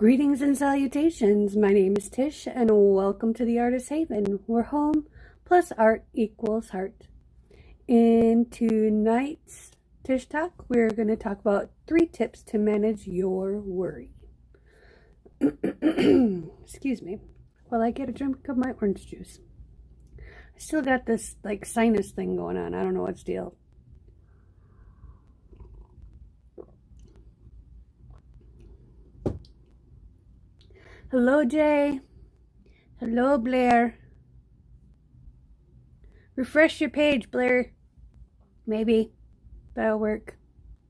Greetings and salutations. My name is Tish, and welcome to the Artist Haven, where home plus art equals heart. In tonight's Tish Talk, we're going to talk about 3 tips to manage your worry. Excuse me, while I get a drink of my orange juice. I still got this sinus thing going on. I don't know what's the deal. Hello, Jay. Hello, Blair. Refresh your page, Blair. Maybe that'll work.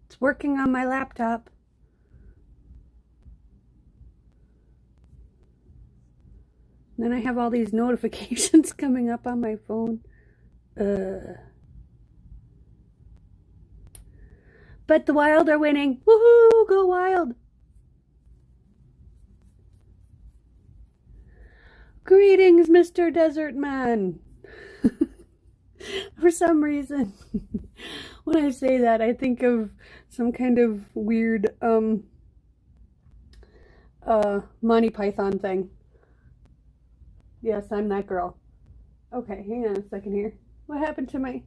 It's working on my laptop. Then I have all these notifications coming up on my phone. But the Wild are winning. Woohoo! Go Wild! Greetings, Mr. Desert Man. For some reason, when I say that, I think of some kind of weird Monty Python thing. Yes, I'm that girl. Okay, hang on a second here. What happened to my...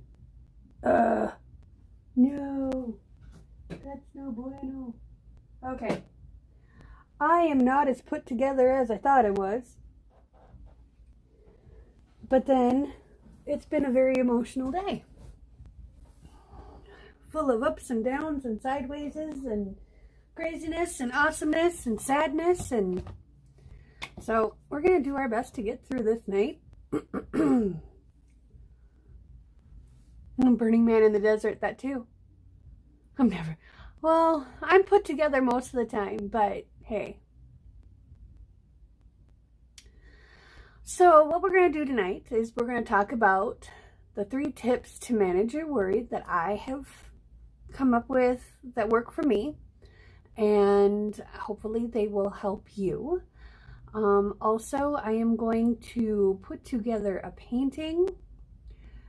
No. That's no bueno. Okay. I am not as put together as I thought I was. But then, it's been a very emotional day. Full of ups and downs and sidewayses and craziness and awesomeness and sadness. And so, we're going to do our best to get through this night. Burning Man in the Desert, that too. I'm put together most of the time, but hey. So what we're going to do tonight is we're going to talk about the 3 tips to manage your worry that I have come up with that work for me, and hopefully they will help you. Also, I am going to put together a painting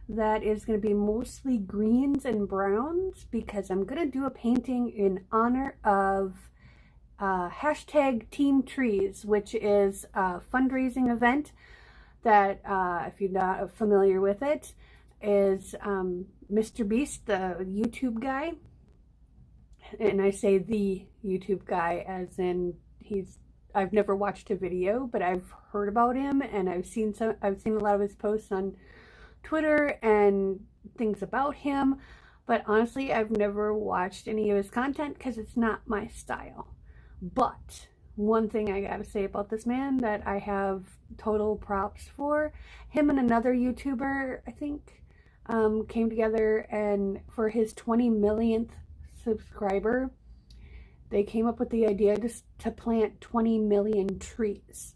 that is going to be mostly greens and browns, because I'm going to do a painting in honor of hashtag Team Trees, which is a fundraising event that, if you're not familiar with it, is Mr. Beast, the YouTube guy. And I say the YouTube guy as in I've never watched a video, but I've heard about him, and I've seen a lot of his posts on Twitter and things about him, but honestly I've never watched any of his content because it's not my style. But one thing I gotta say about this man that I have total props for, him and another YouTuber, I think, came together, and for his 20 millionth subscriber, they came up with the idea to plant 20 million trees.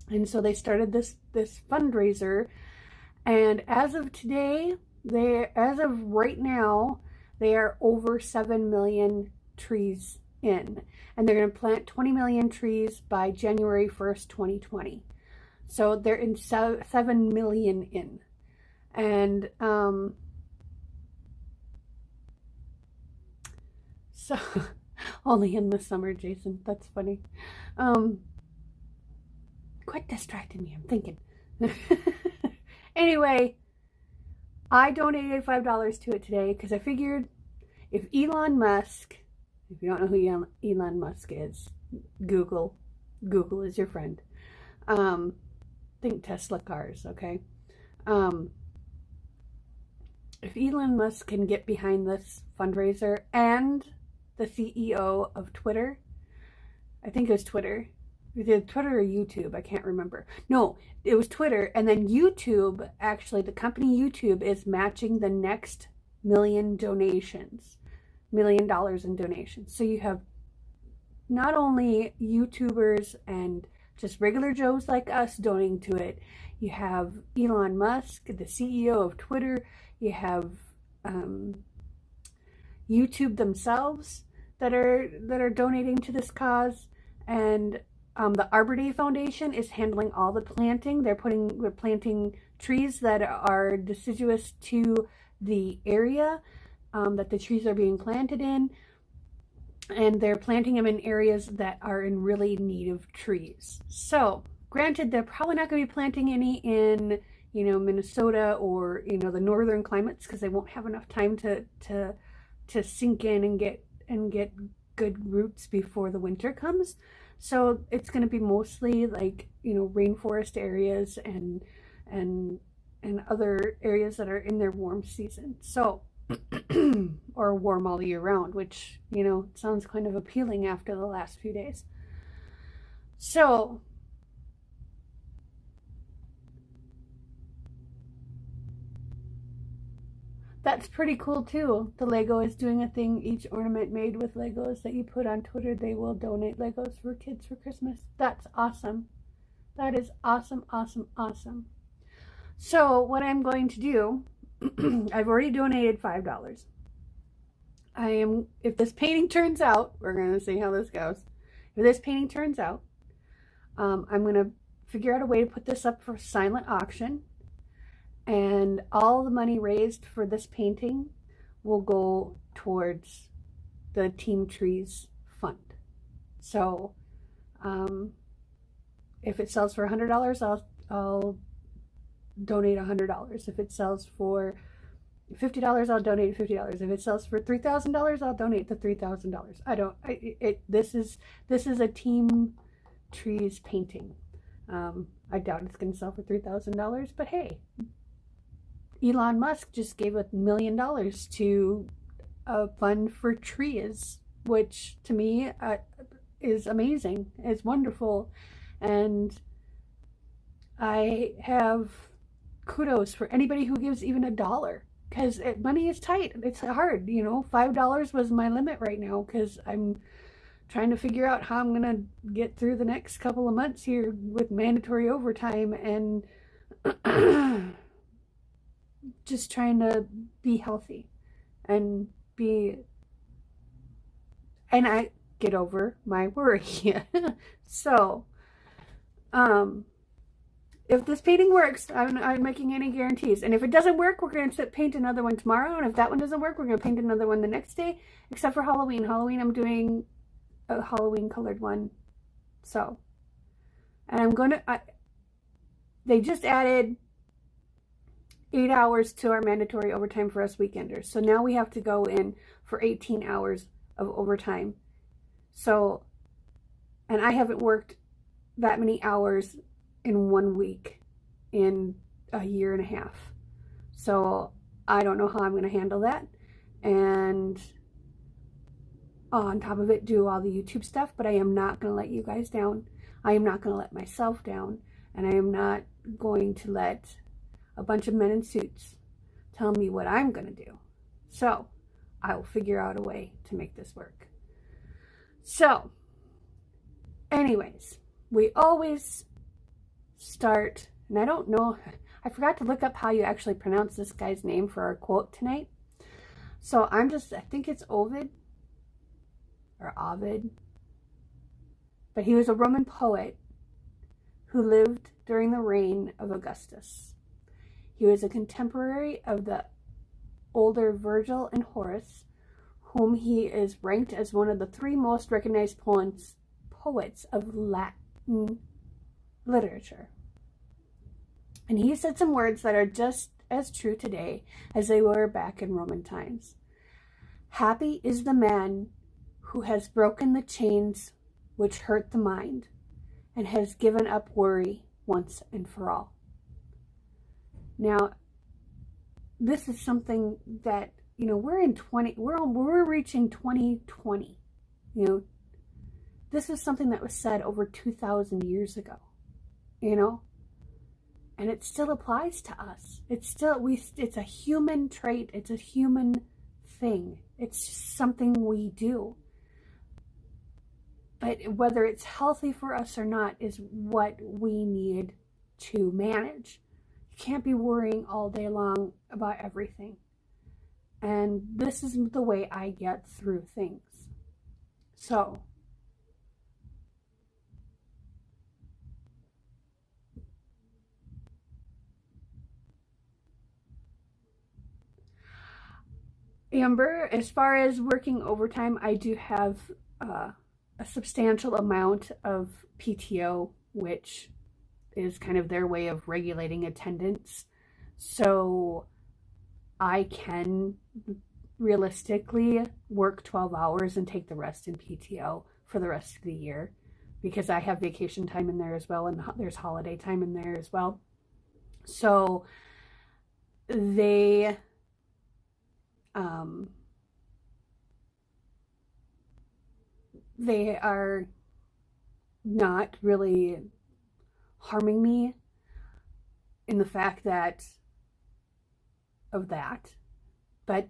And so they started this fundraiser, and as of today, as of right now, they are over 7 million trees in, and they're going to plant 20 million trees by January 1st, 2020. So they're in 7 million in. And so only in the summer, Jason. That's funny. Quite distracted me, I'm thinking. Anyway, I donated $5 to it today because I figured if Elon Musk, if you don't know who Elon Musk is, Google is your friend. Think Tesla cars, okay? If Elon Musk can get behind this fundraiser, and the CEO of Twitter, I think it was Twitter, either Twitter or YouTube, I can't remember. No, it was Twitter, and then YouTube, actually, the company YouTube is matching the next $1 million in donations. So you have not only YouTubers and just regular Joes like us donating to it, you have Elon Musk, the CEO of Twitter, you have YouTube themselves that are donating to this cause, and the Arbor Day Foundation is handling all the planting. They're planting trees that are deciduous to the area that the trees are being planted in. and they're planting them in areas that are in really need of trees. So granted, they're probably not going to be planting any in, Minnesota or, the northern climates, because they won't have enough time to sink in and get good roots before the winter comes. So it's going to be mostly like, rainforest areas and other areas that are in their warm season. So or warm all year round, which, sounds kind of appealing after the last few days. So that's pretty cool too. The Lego is doing a thing. Each ornament made with Legos that you put on Twitter, they will donate Legos for kids for Christmas. That's awesome. That is awesome, awesome, awesome. So what I'm going to do, I've already donated $5. If this painting turns out, we're going to see how this goes. If this painting turns out, I'm going to figure out a way to put this up for silent auction. And all the money raised for this painting will go towards the Team Trees Fund. So if it sells for $100, I'll donate $100. If it sells for $50, I'll donate $50. If it sells for $3,000, I'll donate the $3,000. This is a Team Trees painting. I doubt it's going to sell for $3,000, but hey, Elon Musk just gave $1 million to a fund for trees, which to me is amazing. It's wonderful, and I have kudos for anybody who gives even $1, because money is tight. It's hard, $5 was my limit right now, because I'm trying to figure out how I'm gonna get through the next couple of months here with mandatory overtime and just trying to be healthy and I get over my worry. So if this painting works, I'm not making any guarantees. And if it doesn't work, we're going to paint another one tomorrow. And if that one doesn't work, we're going to paint another one the next day. Except for Halloween. Halloween, I'm doing a Halloween colored one. So, and I'm going to, they just added 8 hours to our mandatory overtime for us weekenders. So now we have to go in for 18 hours of overtime. So, and I haven't worked that many hours in 1 week in a year and a half. So I don't know how I'm going to handle that. And on top of it, do all the YouTube stuff, but I am not going to let you guys down. I am not going to let myself down. And I am not going to let a bunch of men in suits tell me what I'm going to do. So I will figure out a way to make this work. So anyways, we always start, and I don't know, I forgot to look up how you actually pronounce this guy's name for our quote tonight. So I think it's Ovid or Ovid, but he was a Roman poet who lived during the reign of Augustus. He was a contemporary of the older Virgil and Horace, whom he is ranked as one of the 3 most recognized poets of Latin literature. And he said some words that are just as true today as they were back in Roman times. Happy is the man who has broken the chains which hurt the mind and has given up worry once and for all. Now, this is something that, we're reaching 2020. This is something that was said over 2,000 years ago, and it still applies to us. It's a human trait. It's a human thing. It's just something we do. But whether it's healthy for us or not is what we need to manage. You can't be worrying all day long about everything. And this is the way I get through things. So, Amber, as far as working overtime, I do have a substantial amount of PTO, which is kind of their way of regulating attendance. So I can realistically work 12 hours and take the rest in PTO for the rest of the year, because I have vacation time in there as well, and there's holiday time in there as well. So they are not really harming me in the fact that but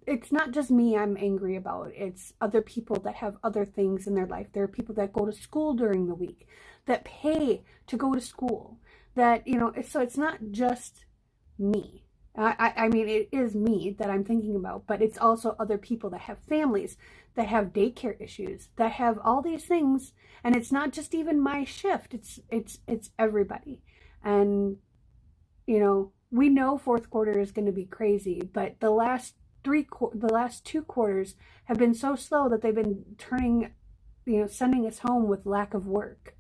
it's not just me I'm angry about. It's other people that have other things in their life. There are people that go to school during the week, that pay to go to school, that, you know, so it's not just me. I mean, it is me that I'm thinking about, but it's also other people that have families, that have daycare issues, that have all these things. And it's not just even my shift. It's everybody. And, you know, we know fourth quarter is going to be crazy, but the last two quarters have been so slow that they've been sending us home with lack of work.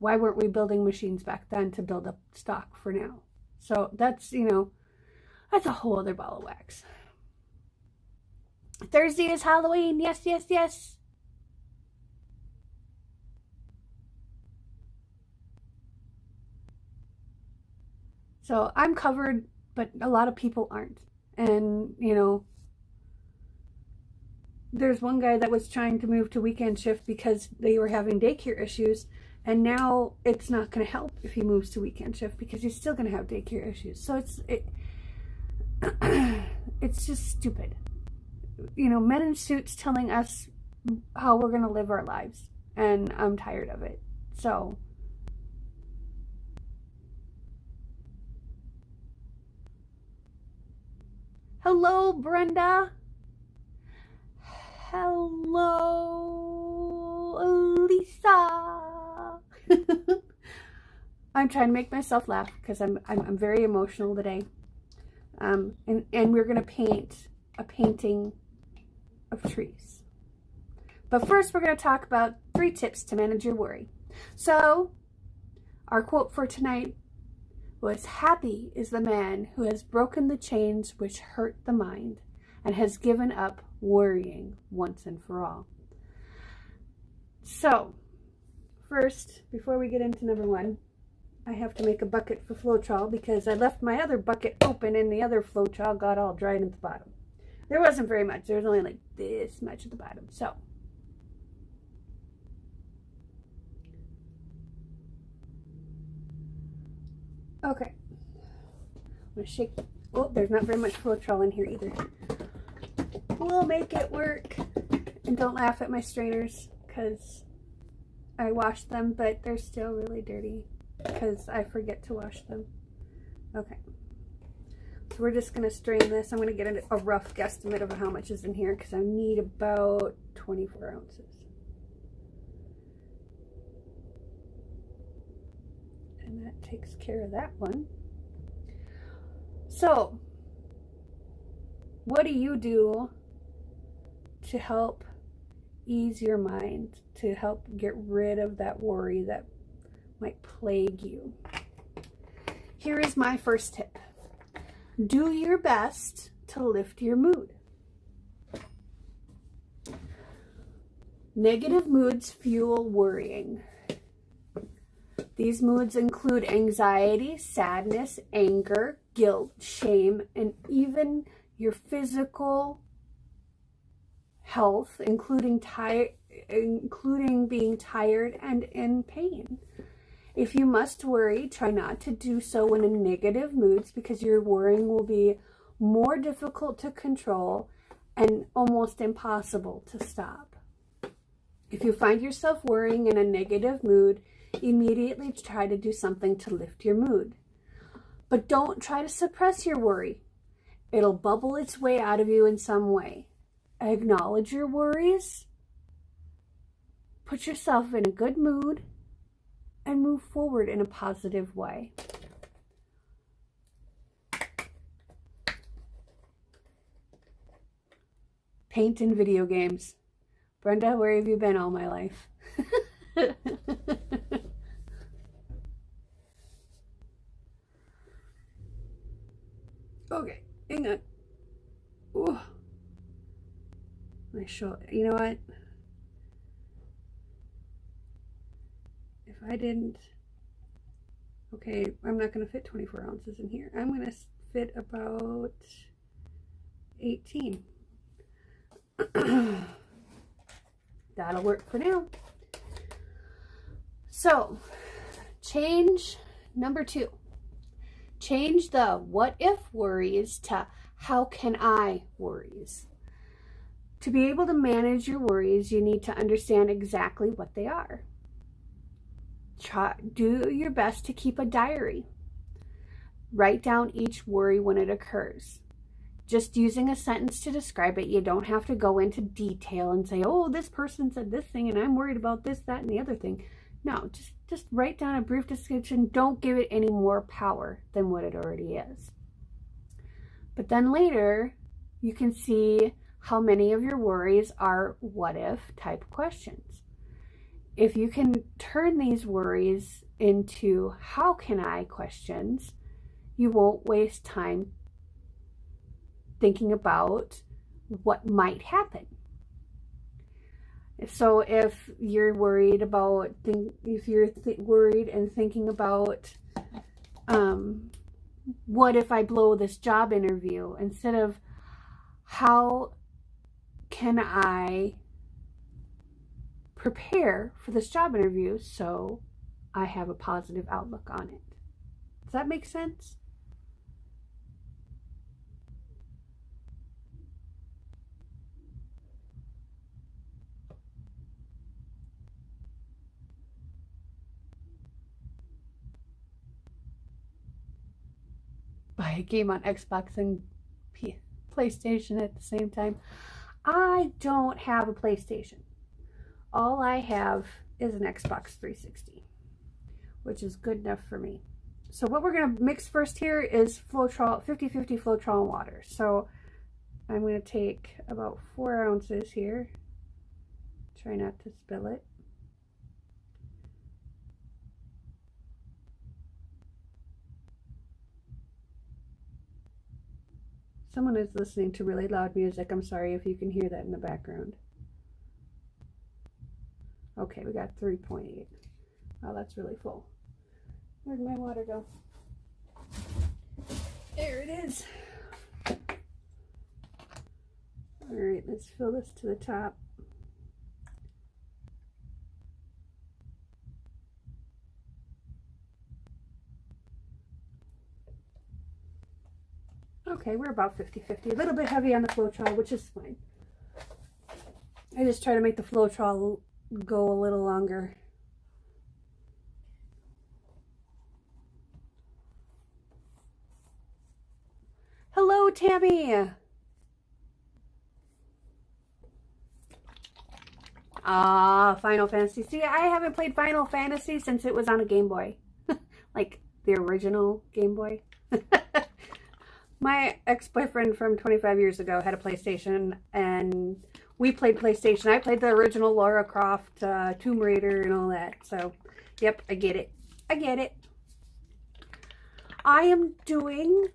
Why weren't we building machines back then to build up stock for now? So that's, you know, that's a whole other ball of wax. Thursday is Halloween. Yes, yes, yes. So I'm covered, but a lot of people aren't. And, you know, there's one guy that was trying to move to weekend shift because they were having daycare issues. And now it's not going to help if he moves to weekend shift because he's still going to have daycare issues. So it's just stupid. You know, men in suits telling us how we're going to live our lives. And I'm tired of it. So hello, Brenda. Hello, Lisa. I'm trying to make myself laugh because I'm very emotional today. And we're gonna paint a painting of trees. But first, we're gonna talk about 3 tips to manage your worry. So, our quote for tonight was, "Happy is the man who has broken the chains which hurt the mind and has given up worrying once and for all." So, first, before we get into number 1, I have to make a bucket for Floetrol because I left my other bucket open and the other Floetrol got all dried at the bottom. There wasn't very much. There was only like this much at the bottom. So, okay. I'm going to shake. Oh, there's not very much Floetrol in here either. We'll make it work. And don't laugh at my strainers because I washed them, but they're still really dirty because I forget to wash them. Okay. So we're just going to strain this. I'm going to get a rough guesstimate of how much is in here because I need about 24 ounces. And that takes care of that one. So, what do you do to help ease your mind, to help get rid of that worry that might plague you? Here is my first tip. Do your best to lift your mood. Negative moods fuel worrying. These moods include anxiety, sadness, anger, guilt, shame, and even your physical health, including being tired and in pain. If you must worry, try not to do so when in negative moods because your worrying will be more difficult to control and almost impossible to stop. If you find yourself worrying in a negative mood, immediately try to do something to lift your mood. But don't try to suppress your worry. It'll bubble its way out of you in some way. Acknowledge your worries, put yourself in a good mood, and move forward in a positive way. Paint and video games. Brenda, where have you been all my life? Okay, hang on. Ooh. My shoulder. You know what? If I didn't... Okay, I'm not going to fit 24 ounces in here. I'm going to fit about 18. That'll work for now. So, change number 2. Change the what if worries to how can I worries. To be able to manage your worries, you need to understand exactly what they are. Do your best to keep a diary. Write down each worry when it occurs. Just using a sentence to describe it, you don't have to go into detail and say, oh, this person said this thing and I'm worried about this, that, and the other thing. No, just write down a brief description. Don't give it any more power than what it already is. But then later, you can see how many of your worries are what if type questions. If you can turn these worries into how can I questions, you won't waste time thinking about what might happen. So if you're worried about, worried and thinking about, what if I blow this job interview, instead of how can I prepare for this job interview so I have a positive outlook on it. Does that make sense? Buy a game on Xbox and PlayStation at the same time. I don't have a PlayStation. All I have is an Xbox 360, which is good enough for me. So what we're going to mix first here is Floetrol, 50-50 Floetrol and water. So I'm going to take about 4 ounces here. Try not to spill it. Someone is listening to really loud music. I'm sorry if you can hear that in the background. Okay, we got 3.8. Oh, that's really full. Where'd my water go? There it is. All right, let's fill this to the top. Okay, we're about 50-50. A little bit heavy on the Floetrol, which is fine. I just try to make the Floetrol go a little longer. Hello, Tammy. Final Fantasy. See, I haven't played Final Fantasy since it was on a Game Boy. Like the original Game Boy. My ex-boyfriend from 25 years ago had a PlayStation, and we played PlayStation. I played the original Lara Croft, Tomb Raider, and all that. So, yep, I get it. I get it. I am doing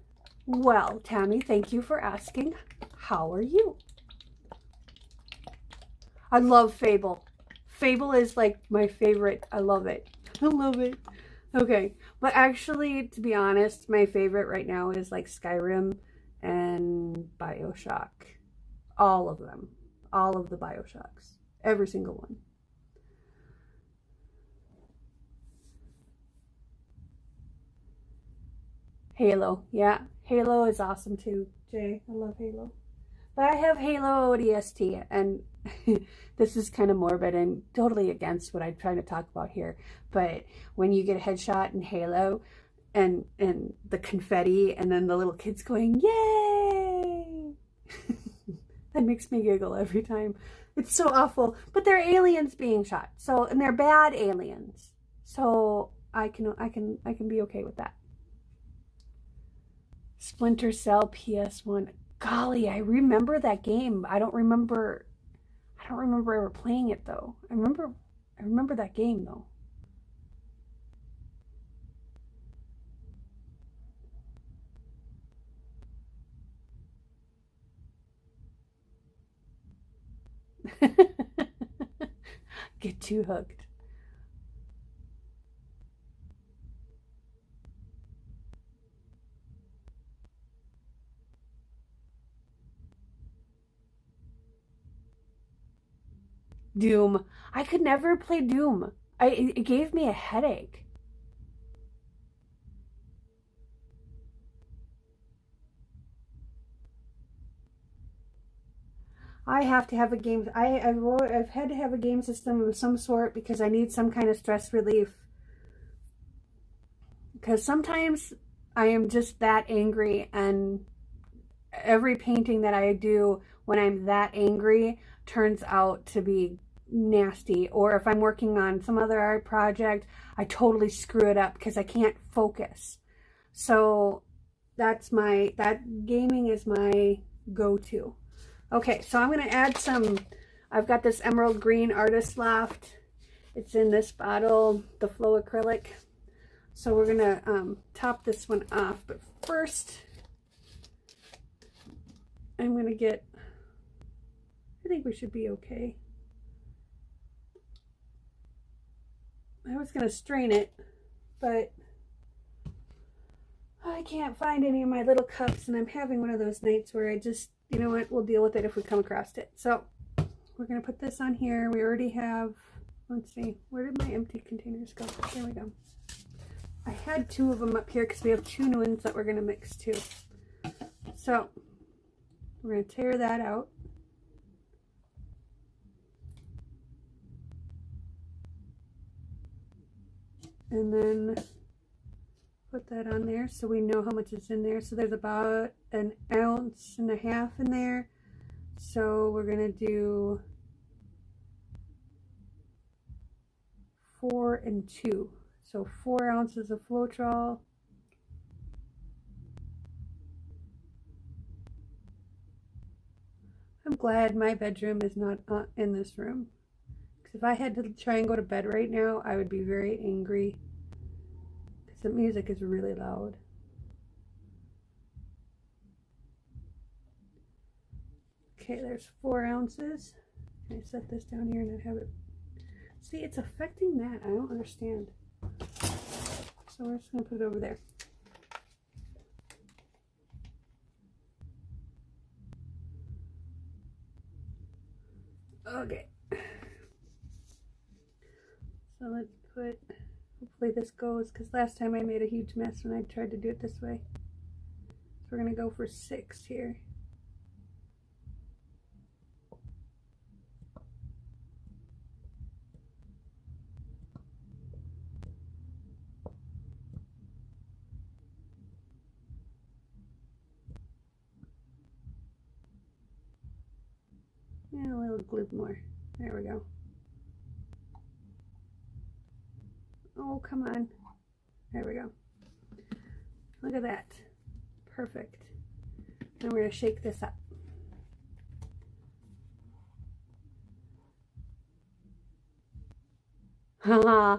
well, Tammy. Thank you for asking. How are you? I love Fable. Fable is like my favorite. I love it. I love it. Okay, but actually, to be honest, my favorite right now is like Skyrim and BioShock. All of them. All of the BioShocks. Every single one. Halo. Yeah, Halo is awesome too, Jay. I love Halo. But I have Halo ODST, and this is kind of morbid and totally against what I'm trying to talk about here. But when you get a headshot in Halo, and the confetti, and then the little kids going, yay! That makes me giggle every time. It's so awful. But they're aliens being shot. So, and they're bad aliens. So I can be okay with that. Splinter Cell PS1. Golly, I remember that game. I don't remember ever playing it though. I remember that game though. Get too hooked. Doom. I could never play Doom. It gave me a headache. I have to have a game. I've had to have a game system of some sort because I need some kind of stress relief. Because sometimes I am just that angry, and every painting that I do when I'm that angry turns out to be nasty. Or if I'm working on some other art project, I totally screw it up because I can't focus. So that gaming is my go-to. Okay, so I'm going to add some, I've got this emerald green Artist Loft. It's in this bottle, the Flow Acrylic. So we're going to top this one off. But first, I'm going to get, I think we should be okay. I was going to strain it, but I can't find any of my little cups, and I'm having one of those nights where I just, you know what, we'll deal with it if we come across it. So we're going to put this on here. We already have, let's see, where did my empty containers go? There we go. I had 2 of them up here because we have 2 new ones that we're going to mix too. So we're going to tear that out. And then put that on there so we know how much is in there. So there's about 1.5 ounces in there. So we're going to do 4 and 2. So 4 ounces of Floetrol. I'm glad my bedroom is not in this room. Because if I had to try and go to bed right now, I would be very angry. The music is really loud. Okay, there's 4 ounces. Can I set this down here and not have it? See, it's affecting that. I don't understand. So we're just going to put it over there. Okay. So let's put... Hopefully this goes, because last time I made a huge mess when I tried to do it this way. So we're going to go for 6 here. And a little glue more. There we go. Oh, come on. There we go. Look at that. Perfect. Now we're going to shake this up. Haha.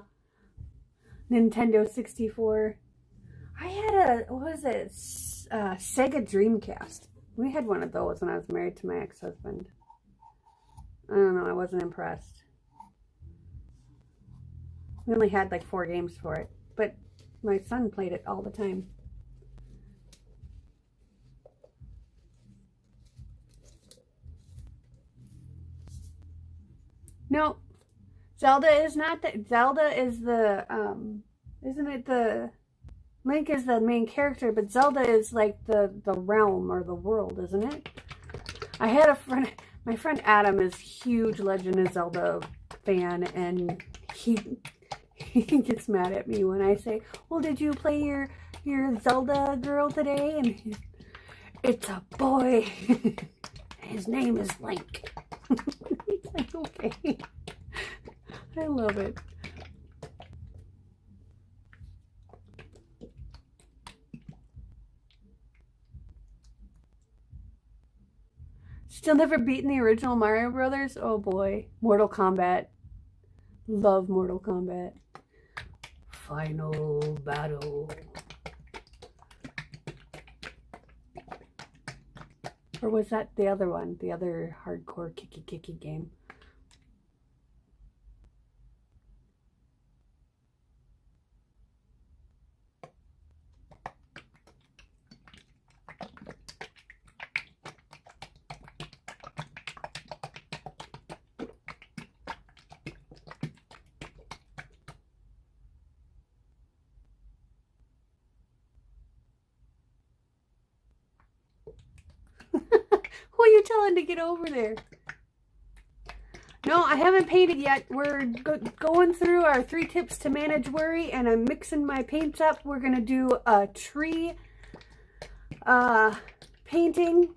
Nintendo 64. I had a, what was it? Sega Dreamcast. We had one of those when I was married to my ex-husband. I don't know. I wasn't impressed. We only had like 4 games for it, but my son played it all the time. No, Zelda is not the, Zelda is the, isn't it the, Link is the main character, but Zelda is like the realm or the world, isn't it? I had a friend, my friend Adam is a huge Legend of Zelda fan, and he gets mad at me when I say, well, did you play your Zelda girl today? And it's a boy. His name is Link. It's like, okay. I love it. Still never beaten the original Mario Brothers? Oh boy. Mortal Kombat. Love Mortal Kombat. Final battle. Or was that the other one? The other hardcore kicky game? Who are you telling to get over there? No, I haven't painted yet. We're going through our 3 tips to manage worry, and I'm mixing my paints up. We're going to do a tree painting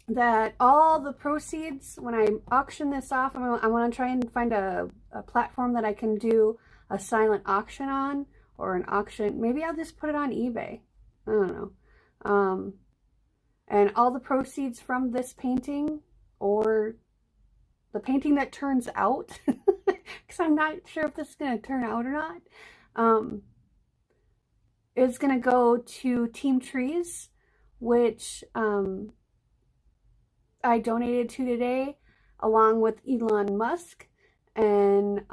that all the proceeds, when I auction this off, I want to try and find a platform that I can do a silent auction on, or an auction. Maybe I'll just put it on eBay. I don't know. And all the proceeds from this painting, or the painting that turns out, because I'm not sure if this is going to turn out or not, is going to go to Team Trees, which I donated to today, along with Elon Musk and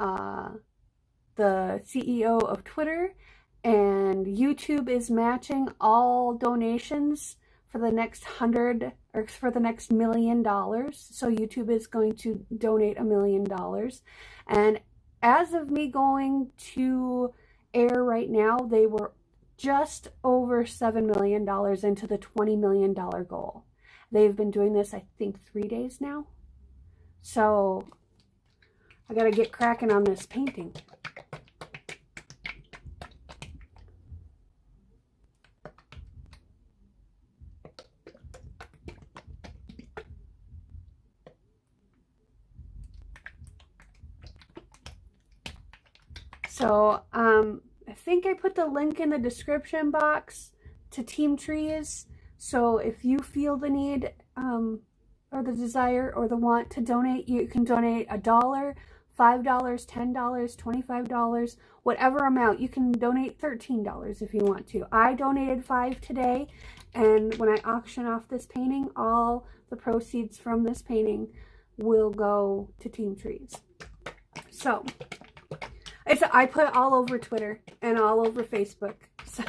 the CEO of Twitter. And YouTube is matching all donations for the next 100, or for the next $1 million. So YouTube is going to donate $1 million. And as of me going to air right now, they were just over $7 million into the $20 million goal. They've been doing this, I think, 3 days now. So I gotta get cracking on this painting. So, I think I put the link in the description box to Team Trees. So if you feel the need, or the desire, or the want to donate, you can donate $1, $5, $10, $25, whatever amount. You can donate $13 if you want to. I donated $5 today, and when I auction off this painting, all the proceeds from this painting will go to Team Trees. So I put it all over Twitter and all over Facebook. So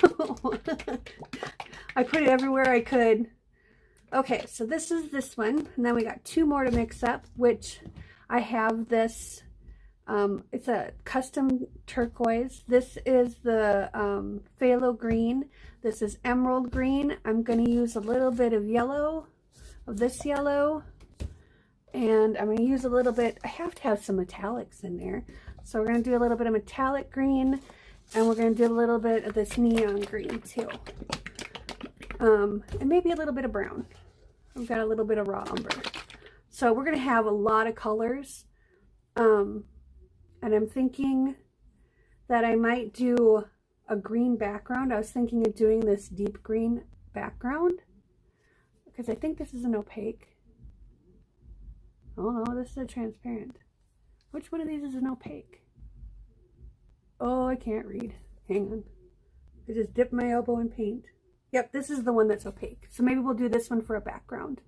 I put it everywhere I could. Okay, so this is this one. And then we got 2 more to mix up, which I have this. It's a custom turquoise. This is the phthalo green. This is emerald green. I'm going to use a little bit of yellow, of this yellow. And I'm going to use a little bit. I have to have some metallics in there. So we're going to do a little bit of metallic green, and we're going to do a little bit of this neon green too. And maybe a little bit of brown. I've got a little bit of raw umber. So we're going to have a lot of colors. And I'm thinking that I might do a green background. I was thinking of doing this deep green background, because I think this is an opaque. Oh no, this is a transparent. Which one of these is an opaque? Oh, I can't read. Hang on. I just dipped my elbow in paint. Yep, this is the one that's opaque. So maybe we'll do this one for a background,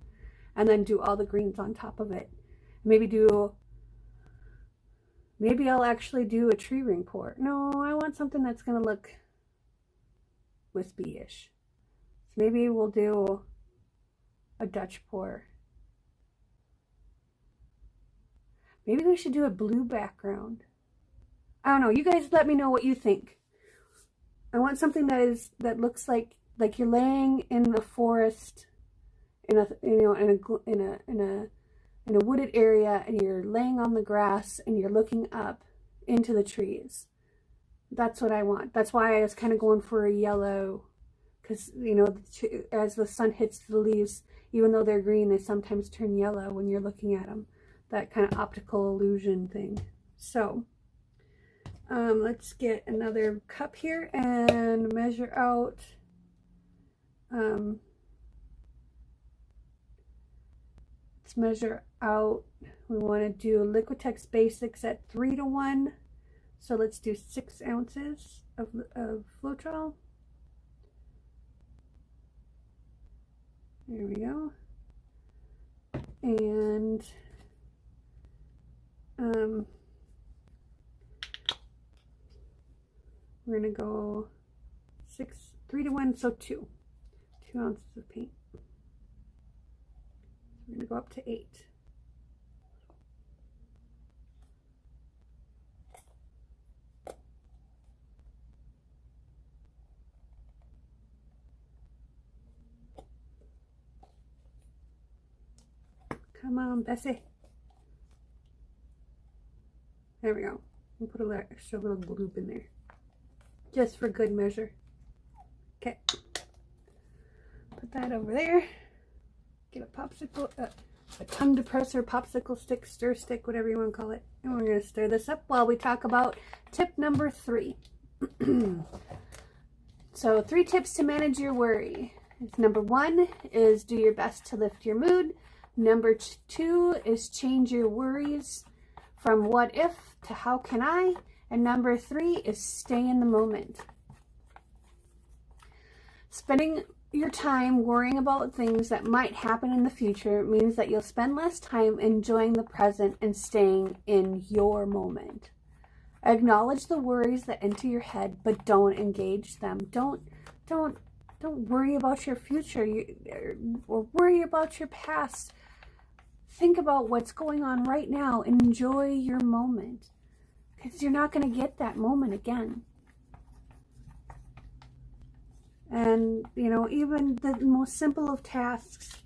and then do all the greens on top of it. Maybe I'll actually do a tree ring pour. No, I want something that's going to look wispy-ish. So maybe we'll do a Dutch pour. Maybe we should do a blue background. I don't know. You guys let me know what you think. I want something that looks like you're laying in the forest, in a wooded area, and you're laying on the grass and you're looking up into the trees. That's what I want. That's why I was kind of going for a yellow, because as the sun hits the leaves, even though they're green, they sometimes turn yellow when you're looking at them. That kind of optical illusion thing. So let's get another cup here and measure out Let's measure out. We want to do Liquitex Basics at 3:1. So let's do 6 ounces of Floetrol. There we go. And we're going to go 3:1, so 2 ounces of paint. We're going to go up to 8. Come on, Bessie. There we go. We'll put a little extra little gloop in there, just for good measure. Okay. Put that over there. Get a popsicle, a tongue depressor, popsicle stick, stir stick, whatever you want to call it. And we're going to stir this up while we talk about tip number 3. So 3 tips to manage your worry. Number 1 is do your best to lift your mood. Number 2 is change your worries from what if to how can I. And number 3 is stay in the moment. Spending your time worrying about things that might happen in the future means that you'll spend less time enjoying the present and staying in your moment. Acknowledge the worries that enter your head, but don't engage them. Don't worry about your future or worry about your past. Think about what's going on right now. Enjoy your moment, because you're not going to get that moment again. And, you know, even the most simple of tasks,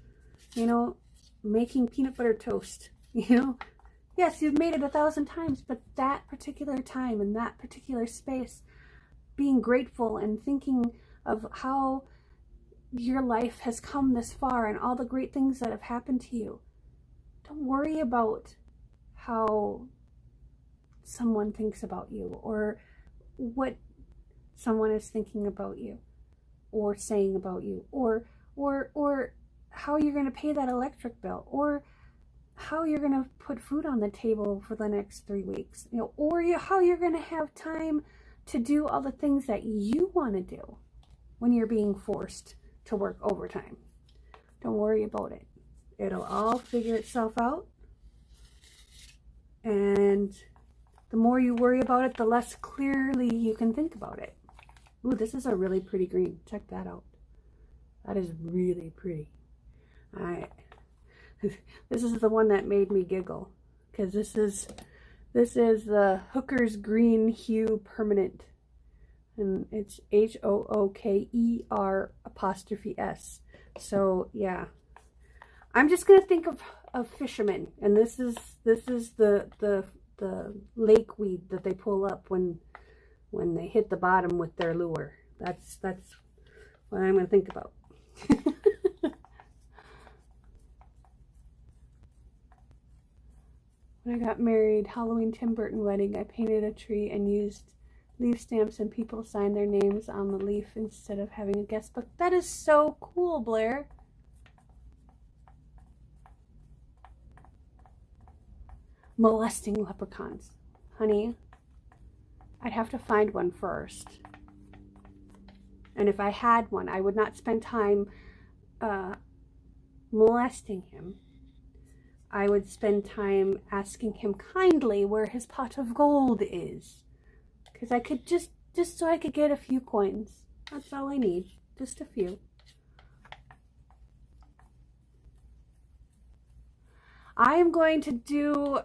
you know, making peanut butter toast, you know, yes, you've made it 1,000 times, but that particular time in that particular space, being grateful and thinking of how your life has come this far and all the great things that have happened to you. Don't worry about how someone thinks about you or what someone is thinking about you or saying about you, or how you're going to pay that electric bill, or how you're going to put food on the table for the next 3 weeks, you know, or how you're going to have time to do all the things that you want to do when you're being forced to work overtime. Don't worry about it. It'll all figure itself out. And the more you worry about it, the less clearly you can think about it. Ooh, this is a really pretty green. Check that out. That is really pretty. All right. This is the one that made me giggle, because this is the Hooker's Green Hue Permanent, and it's HOOKER''S. So yeah, I'm just gonna think of fishermen, and this is the lake weed that they pull up when they hit the bottom with their lure. That's what I'm gonna think about. When I got married, Halloween Tim Burton wedding, I painted a tree and used leaf stamps, and people signed their names on the leaf instead of having a guest book. That is so cool, Blair. Molesting leprechauns. Honey, I'd have to find one first. And if I had one, I would not spend time molesting him. I would spend time asking him kindly where his pot of gold is. Because I could just so I could get a few coins. That's all I need. Just a few. I'm going to do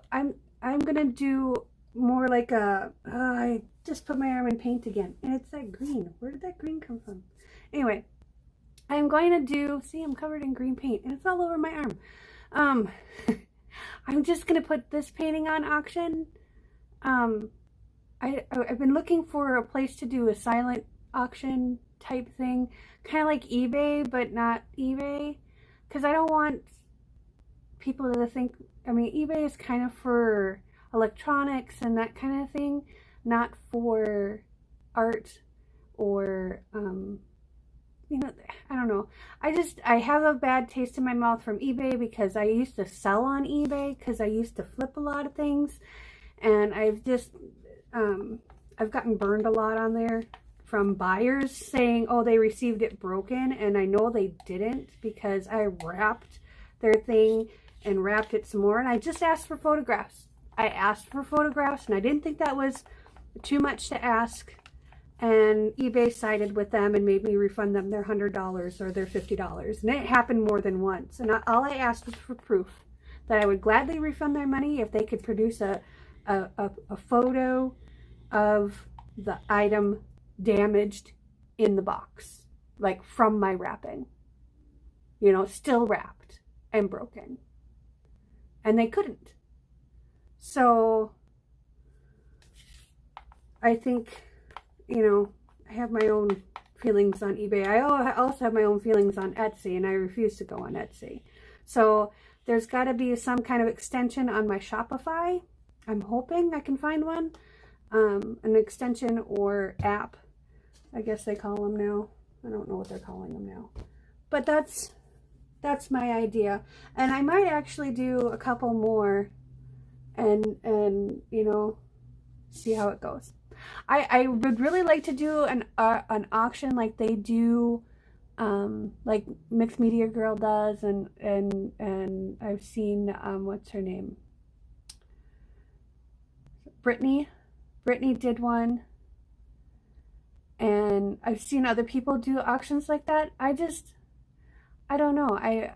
more like I just put my arm in paint again. And it's that green. Where did that green come from? Anyway, I'm going to do, see, I'm covered in green paint and it's all over my arm. I'm just going to put this painting on auction. I've been looking for a place to do a silent auction type thing, kind of like eBay, but not eBay, because I don't want people to think, I mean, eBay is kind of for electronics and that kind of thing, not for art or you know, I don't know. I have a bad taste in my mouth from eBay because I used to sell on eBay because I used to flip a lot of things. And I've just, I've gotten burned a lot on there from buyers saying, oh, they received it broken. And I know they didn't because I wrapped their thing and wrapped it some more. And I just asked for photographs. I asked for photographs and I didn't think that was too much to ask. And eBay sided with them and made me refund them their $100 or their $50. And it happened more than once. And all I asked was for proof that I would gladly refund their money if they could produce a photo of the item damaged in the box, like from my wrapping, you know, still wrapped and broken. And they couldn't. So I think, you know, I have my own feelings on eBay. I also have my own feelings on Etsy, and I refuse to go on Etsy. So there's got to be some kind of extension on my Shopify. I'm hoping I can find one. An extension or app, I guess they call them now. I don't know what they're calling them now. But that's my idea. And I might actually do a couple more and you know, see how it goes. I would really like to do an auction like they do, like Mixed Media Girl does, and I've seen what's her name, Brittany did one, and I've seen other people do auctions like that. I don't know. I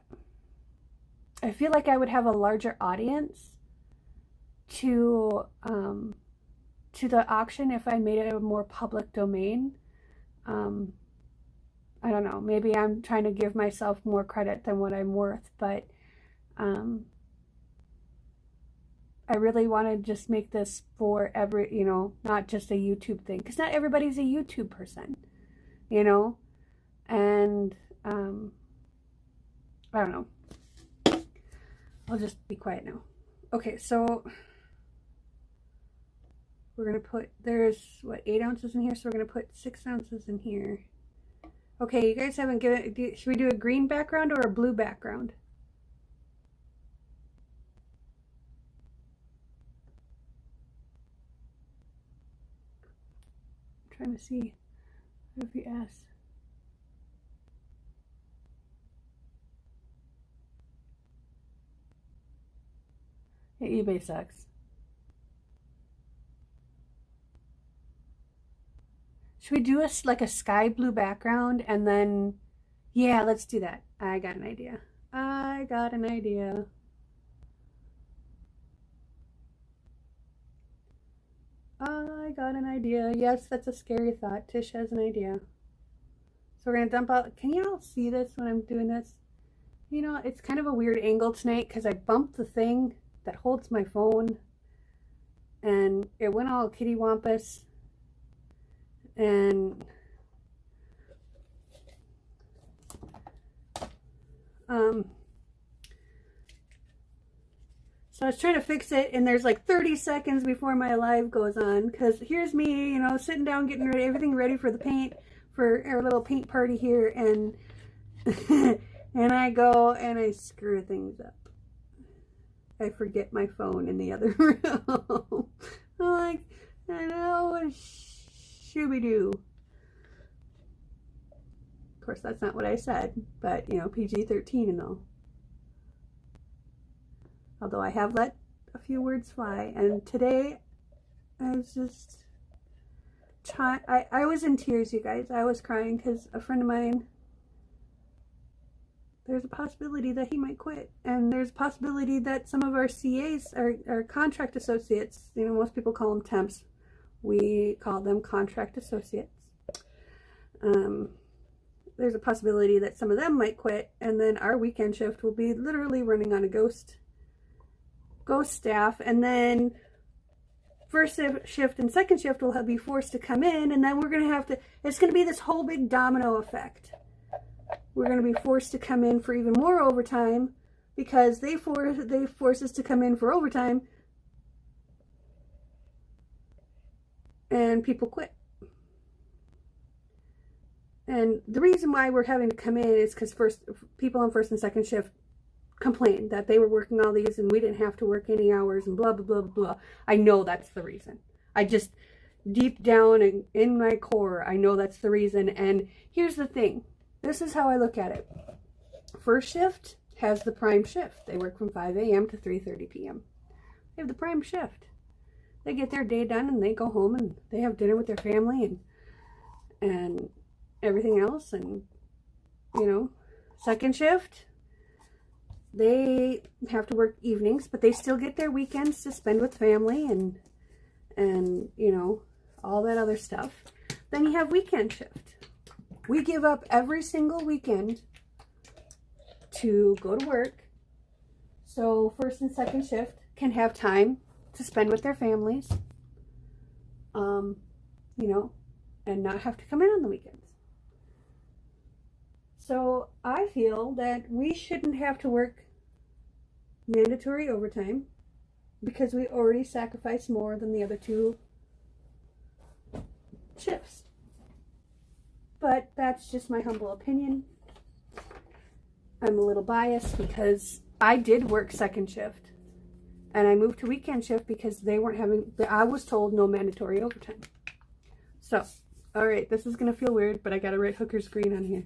feel like I would have a larger audience to the auction if I made it a more public domain. I don't know, maybe I'm trying to give myself more credit than what I'm worth, but I really want to just make this for every, you know, not just a YouTube thing, because not everybody's a YouTube person, you know, and I don't know. I'll just be quiet now. Okay, so we're going to put, there's, what, 8 ounces in here? So we're going to put 6 ounces in here. Okay, you guys haven't given, should we do a green background or a blue background? I'm trying to see if you ask. Yeah, eBay sucks. Should we do like a sky blue background and then, yeah, let's do that. I got an idea. I got an idea. Yes, that's a scary thought. Tish has an idea. So we're going to dump out. Can you all see this when I'm doing this? You know, it's kind of a weird angle tonight because I bumped the thing that holds my phone. And it went all kittywampus. And so I was trying to fix it, and there's like 30 seconds before my live goes on, because here's me, you know, sitting down getting ready, everything ready for the paint, for our little paint party here, and and I go and I screw things up. I forget my phone in the other room. I'm like, I know, Shooby-doo. Of course, that's not what I said, but, you know, PG-13 and all. Although I have let a few words fly, and today I was just trying, I was in tears, you guys. I was crying because a friend of mine, there's a possibility that he might quit, and there's a possibility that some of our CAs, our contract associates, you know, most people call them temps. We call them contract associates. There's a possibility that some of them might quit, and then our weekend shift will be literally running on a ghost staff, and then first shift and second shift will be forced to come in, and then we're going to have to, it's going to be this whole big domino effect. We're going to be forced to come in for even more overtime because they force us to come in for overtime, and people quit. And the reason why we're having to come in is because people on first and second shift complained that they were working all these and we didn't have to work any hours and blah, blah, blah, blah, blah. I know that's the reason. I just, deep down in my core, I know that's the reason. And here's the thing. This is how I look at it. First shift has the prime shift. They work from 5 a.m. to 3:30 p.m. They have the prime shift. They get their day done and they go home and they have dinner with their family and everything else. And, you know, second shift, they have to work evenings, but they still get their weekends to spend with family and you know, all that other stuff. Then you have weekend shift. We give up every single weekend to go to work, so first and second shift can have time to spend with their families, you know, and not have to come in on the weekends. So I feel that we shouldn't have to work mandatory overtime because we already sacrifice more than the other two shifts. But that's just my humble opinion. I'm a little biased because I did work second shift and I moved to weekend shift because they weren't having, I was told no mandatory overtime. So, all right, this is going to feel weird, but I got to write hooker's green on here.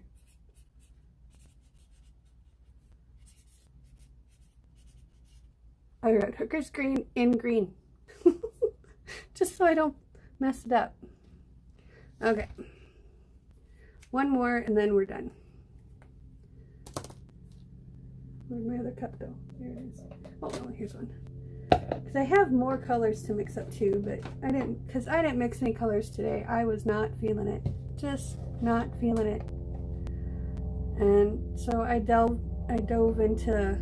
I wrote hooker's green in green. Just so I don't mess it up. Okay. One more and then we're done. Where'd my other cup go? There it is. Oh, no, here's one. Because I have more colors to mix up too, but I didn't mix any colors today. I was not feeling it. Just not feeling it. And so I dove into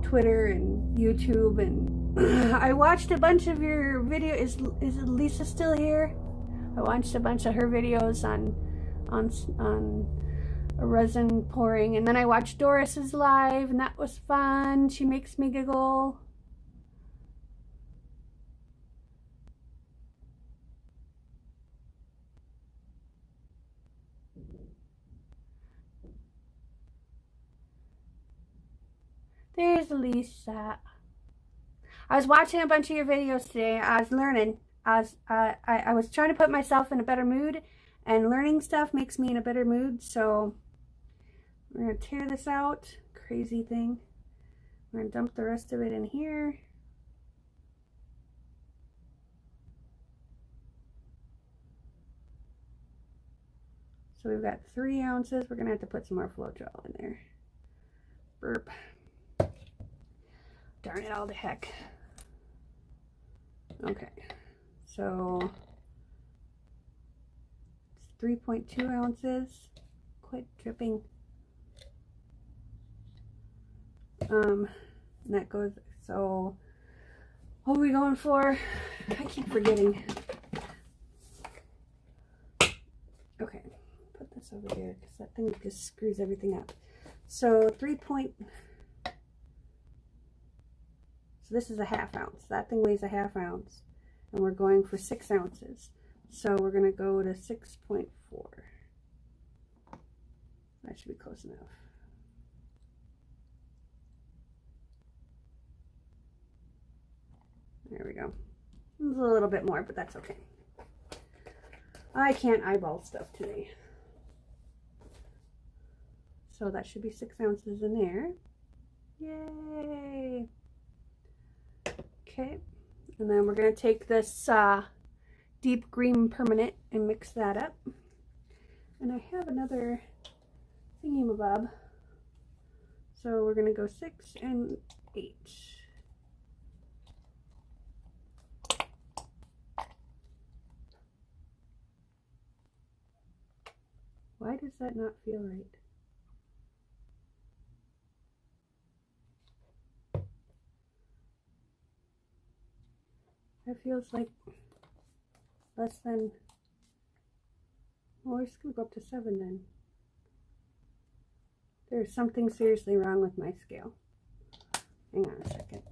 Twitter and YouTube, and I watched a bunch of your videos. Is Lisa still here? I watched a bunch of her videos on resin pouring, and then I watched Doris's live, and that was fun. She makes me giggle. There's Lisa. I was watching a bunch of your videos today. I was learning. I was trying to put myself in a better mood, and learning stuff makes me in a better mood. So we're going to tear this out. Crazy thing. We're going to dump the rest of it in here. So we've got 3 ounces. We're going to have to put some more Floetrol in there. Burp. Darn it all to heck. Okay. So it's 3.2 ounces. Quit dripping. And that goes, so what are we going for? I keep forgetting. Okay, put this over here because that thing just screws everything up. So so this is a 1/2 ounce. That thing weighs a 1/2 ounce. And we're going for 6 ounces. So we're going to go to 6.4. That should be close enough. There we go. It's a little bit more, but that's okay. I can't eyeball stuff today. So that should be 6 ounces in there. Yay! Okay. And then we're going to take this deep green permanent and mix that up. And I have another thingamabob. So we're going to go 6 and 8. Why does that not feel right? That feels like less than, well, we're just going to go up to 7 then. There's something seriously wrong with my scale. Hang on a second.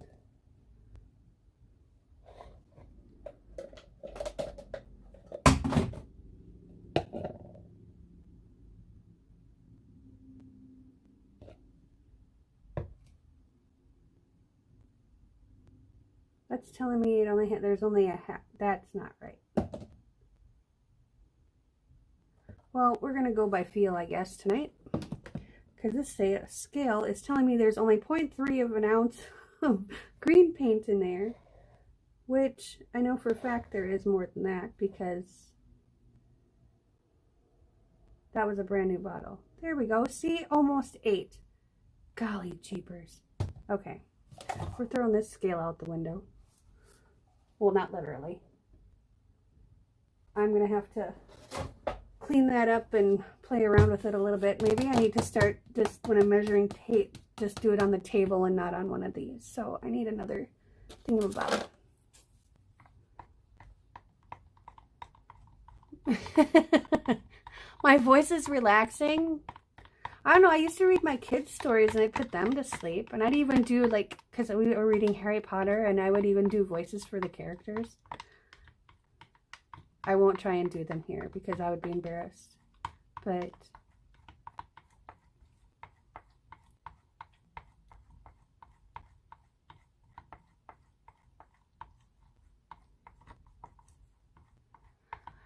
it's telling me it only there's only a half. That's not right. Well, we're going to go by feel, I guess, tonight. Because this scale is telling me there's only 0.3 of an ounce of green paint in there. Which I know for a fact there is more than that, because that was a brand new bottle. There we go. See? Almost 8. Golly jeepers. Okay. We're throwing this scale out the window. Well, not literally. I'm going to have to clean that up and play around with it a little bit. Maybe I need to start just when I'm measuring tape, just do it on the table and not on one of these. So I need another thingamabob. My voice is relaxing. I don't know, I used to read my kids' stories and I'd put them to sleep. And I'd even do, like, because we were reading Harry Potter, and I would even do voices for the characters. I won't try and do them here because I would be embarrassed. But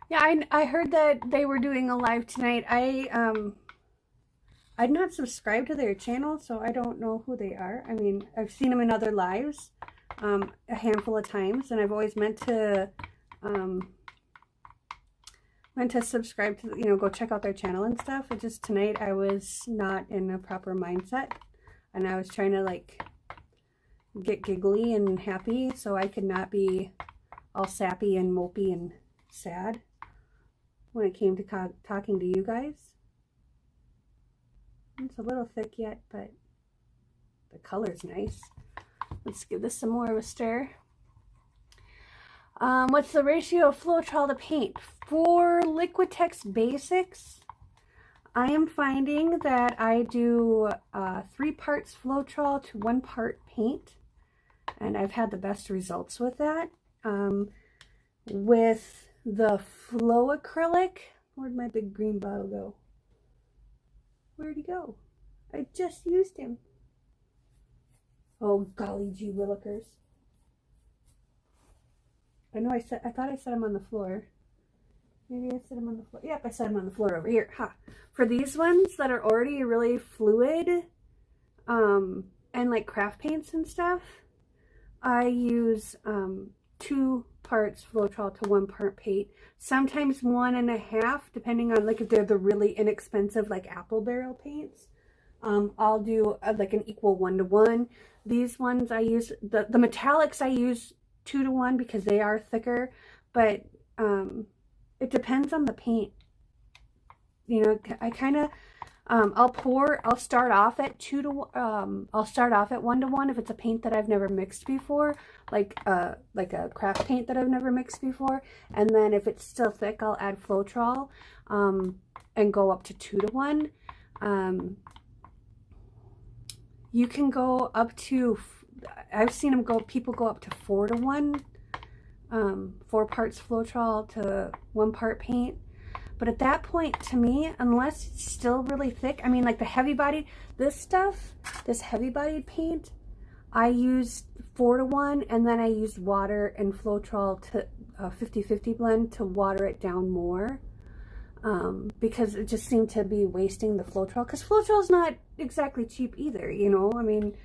yeah, I heard that they were doing a live tonight. I'd not subscribed to their channel, so I don't know who they are. I mean, I've seen them in other lives a handful of times, and I've always meant to subscribe to, you know, go check out their channel and stuff. But just tonight I was not in a proper mindset, and I was trying to, like, get giggly and happy so I could not be all sappy and mopey and sad when it came to talking to you guys. It's a little thick yet, but the color's nice. Let's give this some more of a stir. What's the ratio of Floetrol to paint? For Liquitex Basics, I am finding that I do 3 parts Floetrol to 1 part paint, and I've had the best results with that. With the Flow Acrylic, where'd my big green bottle go? Where'd he go? I just used him. Oh, golly gee willikers. I know I thought I set him on the floor. Maybe I set him on the floor. Yep, I set him on the floor over here. Ha. For these ones that are already really fluid, and like craft paints and stuff, I use 2 parts Floetrol to 1 part paint. Sometimes 1.5, depending on, like, if they're the really inexpensive, like, apple barrel paints. I'll do like an equal 1-to-1. These ones I use, the metallics I use 2-to-1 because they are thicker, but it depends on the paint. You know, I kind of I'll start off at 1-to-1 if it's a paint that I've never mixed before, like a craft paint that I've never mixed before, and then if it's still thick, I'll add Floetrol and go up to 2-to-1. You can go up to, I've seen them people go up to 4-to-1, 4 parts Floetrol to 1 part paint. But at that point, to me, unless it's still really thick, I mean, like the heavy body, this heavy bodied paint, I use 4-to-1, and then I use water and Floetrol to 50-50 blend to water it down more. Because it just seemed to be wasting the Floetrol, because Floetrol is not exactly cheap either, you know. I mean,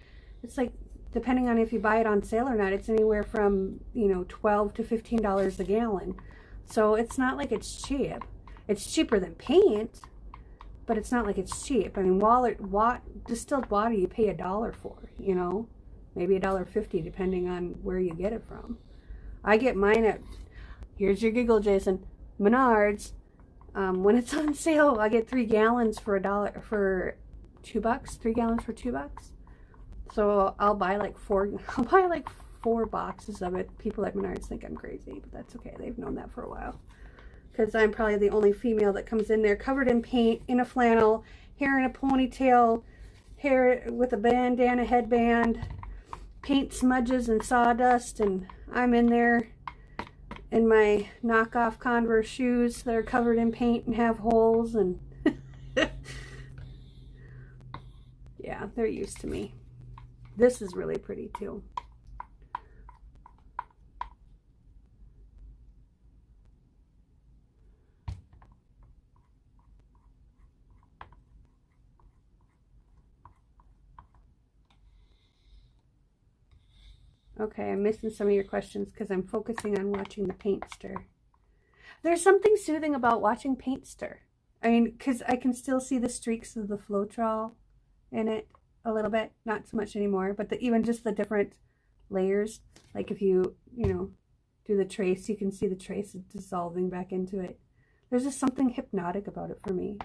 it's like, depending on if you buy it on sale or not, it's anywhere from, you know, $12 to $15 a gallon. So it's not like it's cheap. It's cheaper than paint, but it's not like it's cheap. I mean, distilled water you pay $1 for, you know, maybe $1.50 depending on where you get it from. I get mine at, here's your giggle, Jason, Menards. When it's on sale, I get 3 gallons for $1 for $2. 3 gallons for $2. So I'll buy like 4 boxes of it. People at Menards think I'm crazy, but that's okay. They've known that for a while. Because I'm probably the only female that comes in there covered in paint, in a flannel, hair in a ponytail, hair with a bandana headband, paint smudges and sawdust, and I'm in there in my knockoff Converse shoes that are covered in paint and have holes, and yeah, they're used to me. This is really pretty too. Okay, I'm missing some of your questions because I'm focusing on watching the paint stir. There's something soothing about watching paint stir. I mean, because I can still see the streaks of the Floetrol in it a little bit. Not so much anymore, but even just the different layers. Like if you do the trace, you can see the trace dissolving back into it. There's just something hypnotic about it for me.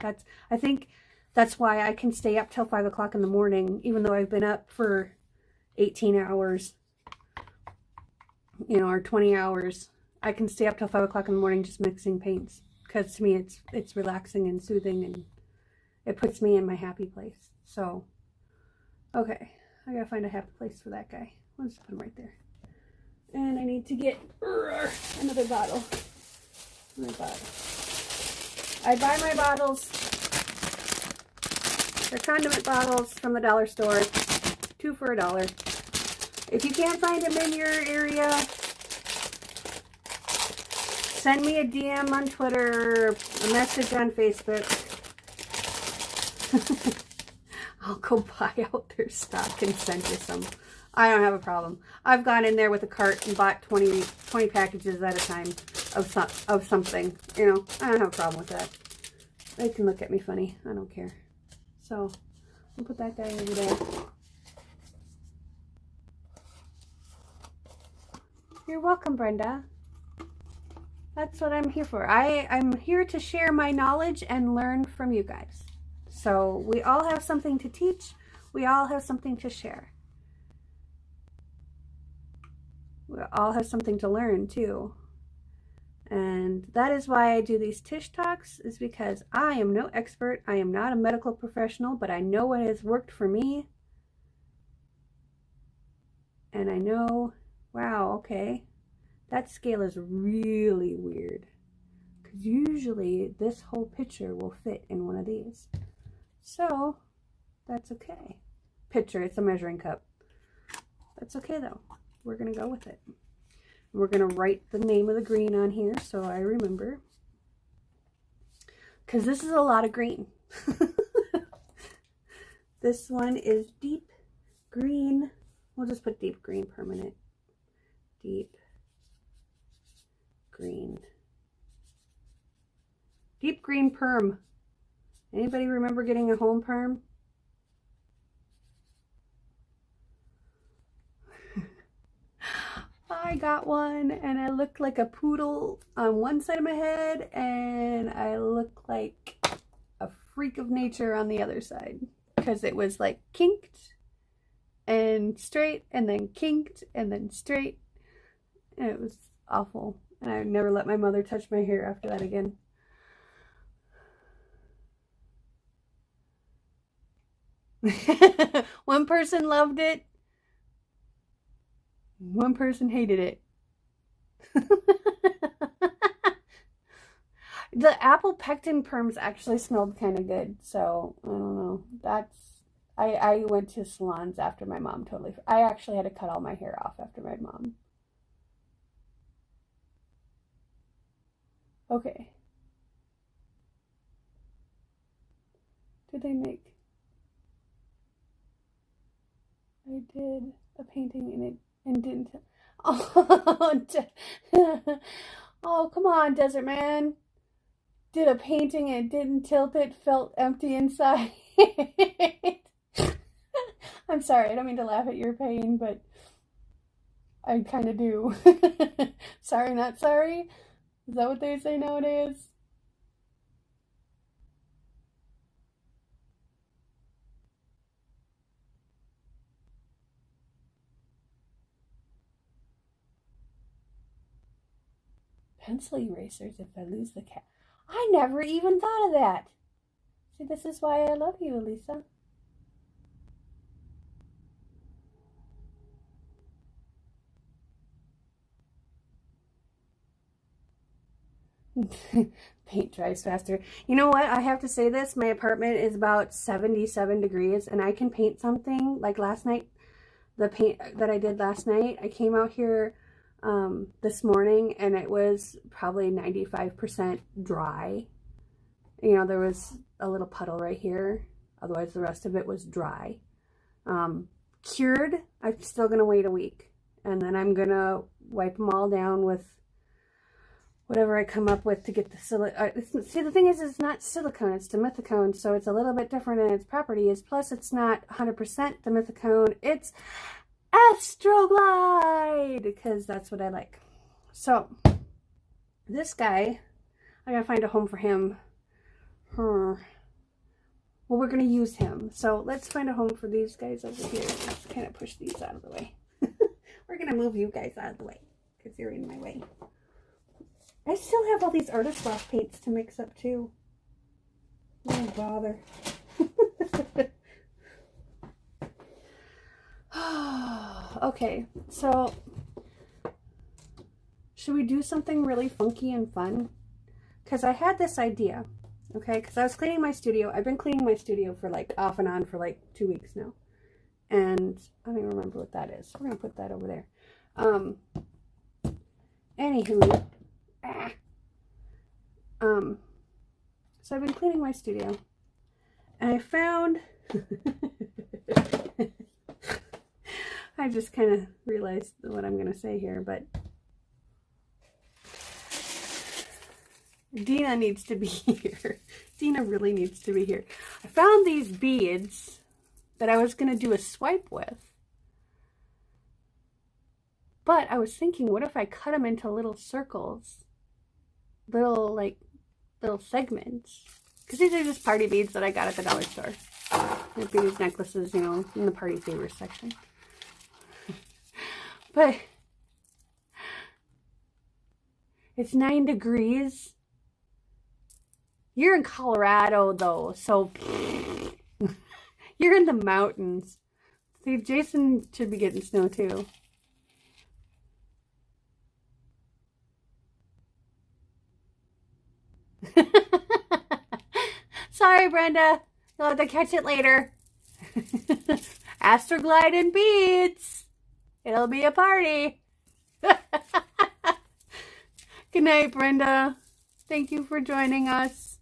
I think that's why I can stay up till 5 o'clock in the morning, even though I've been up for 18 hours, or 20 hours. I can stay up till 5 o'clock in the morning just mixing paints, because to me it's relaxing and soothing, and it puts me in my happy place. So, okay, I gotta find a happy place for that guy. Let's put him right there. And I need to get another bottle. I buy my bottles. They're condiment bottles from the dollar store. 2 for $1. If you can't find them in your area, send me a DM on Twitter, a message on Facebook. I'll go buy out their stock and send you some. I don't have a problem. I've gone in there with a cart and bought 20 packages at a time of something. I don't have a problem with that. They can look at me funny. I don't care. So, I'll put that guy over there. You're welcome, Brenda. That's what I'm here for. I'm here to share my knowledge and learn from you guys. So, we all have something to teach. We all have something to share. We all have something to learn, too. And that is why I do these Tish Talks, is because I am no expert. I am not a medical professional, but I know what has worked for me. And I know, wow, okay, that scale is really weird. Because usually this whole picture will fit in one of these. So, that's okay. Picture, it's a measuring cup. That's okay, though. We're going to go with it. We're going to write the name of the green on here so I remember. Because this is a lot of green. This one is deep green. We'll just put deep green permanent. Deep green. Deep green perm. Anybody remember getting a home perm? I got one and I looked like a poodle on one side of my head and I looked like a freak of nature on the other side, because it was like kinked and straight and then kinked and then straight, and it was awful. And I never let my mother touch my hair after that again. One person loved it. One person hated it. The apple pectin perms actually smelled kind of good, so I don't know. I went to salons after my mom I actually had to cut all my hair off after my mom. Okay. Did they make? I did a painting in it. And didn't. Oh, oh, come on, Desert Man. Did a painting and didn't tilt it, felt empty inside. I'm sorry, I don't mean to laugh at your pain, but I kind of do. Sorry, not sorry? Is that what they say nowadays? Pencil erasers if I lose the cat. I never even thought of that. See, this is why I love you, Elisa. Paint dries faster. You know what? I have to say this. My apartment is about 77 degrees and I can paint something like last night. The paint that I did last night, I came out here this morning and it was probably 95% dry. There was a little puddle right here. Otherwise, the rest of it was dry. Cured, I'm still going to wait a week. And then I'm going to wipe them all down with whatever I come up with to get the silicone. See, the thing is, it's not silicone, it's dimethicone, so it's a little bit different in its properties. Plus, it's not 100% dimethicone, it's Astroglide, because that's what I like. So, this guy, I gotta find a home for him. Well, we're gonna use him. So, let's find a home for these guys over here. Let's kind of push these out of the way. We're gonna move you guys out of the way, because you're in my way. I still have all these artist lock paints to mix up too. Oh, bother. Okay, so should we do something really funky and fun? Because I had this idea, okay? Because I was cleaning my studio. I've been cleaning my studio for like off and on for like 2 weeks now. And I don't even remember what that is. We're going to put that over there. Anywho. So I've been cleaning my studio, and I found I just kind of realized what I'm going to say here, but Dina needs to be here. Dina really needs to be here. I found these beads that I was going to do a swipe with, but I was thinking, what if I cut them into little circles? Little segments, because these are just party beads that I got at the dollar store. These necklaces, you know, in the party favors section. But it's 9 degrees. You're in Colorado though, so you're in the mountains. See, Jason should be getting snow too. Sorry, Brenda. You'll have to catch it later. Astroglide and beads. It'll be a party. Good night, Brenda. Thank you for joining us.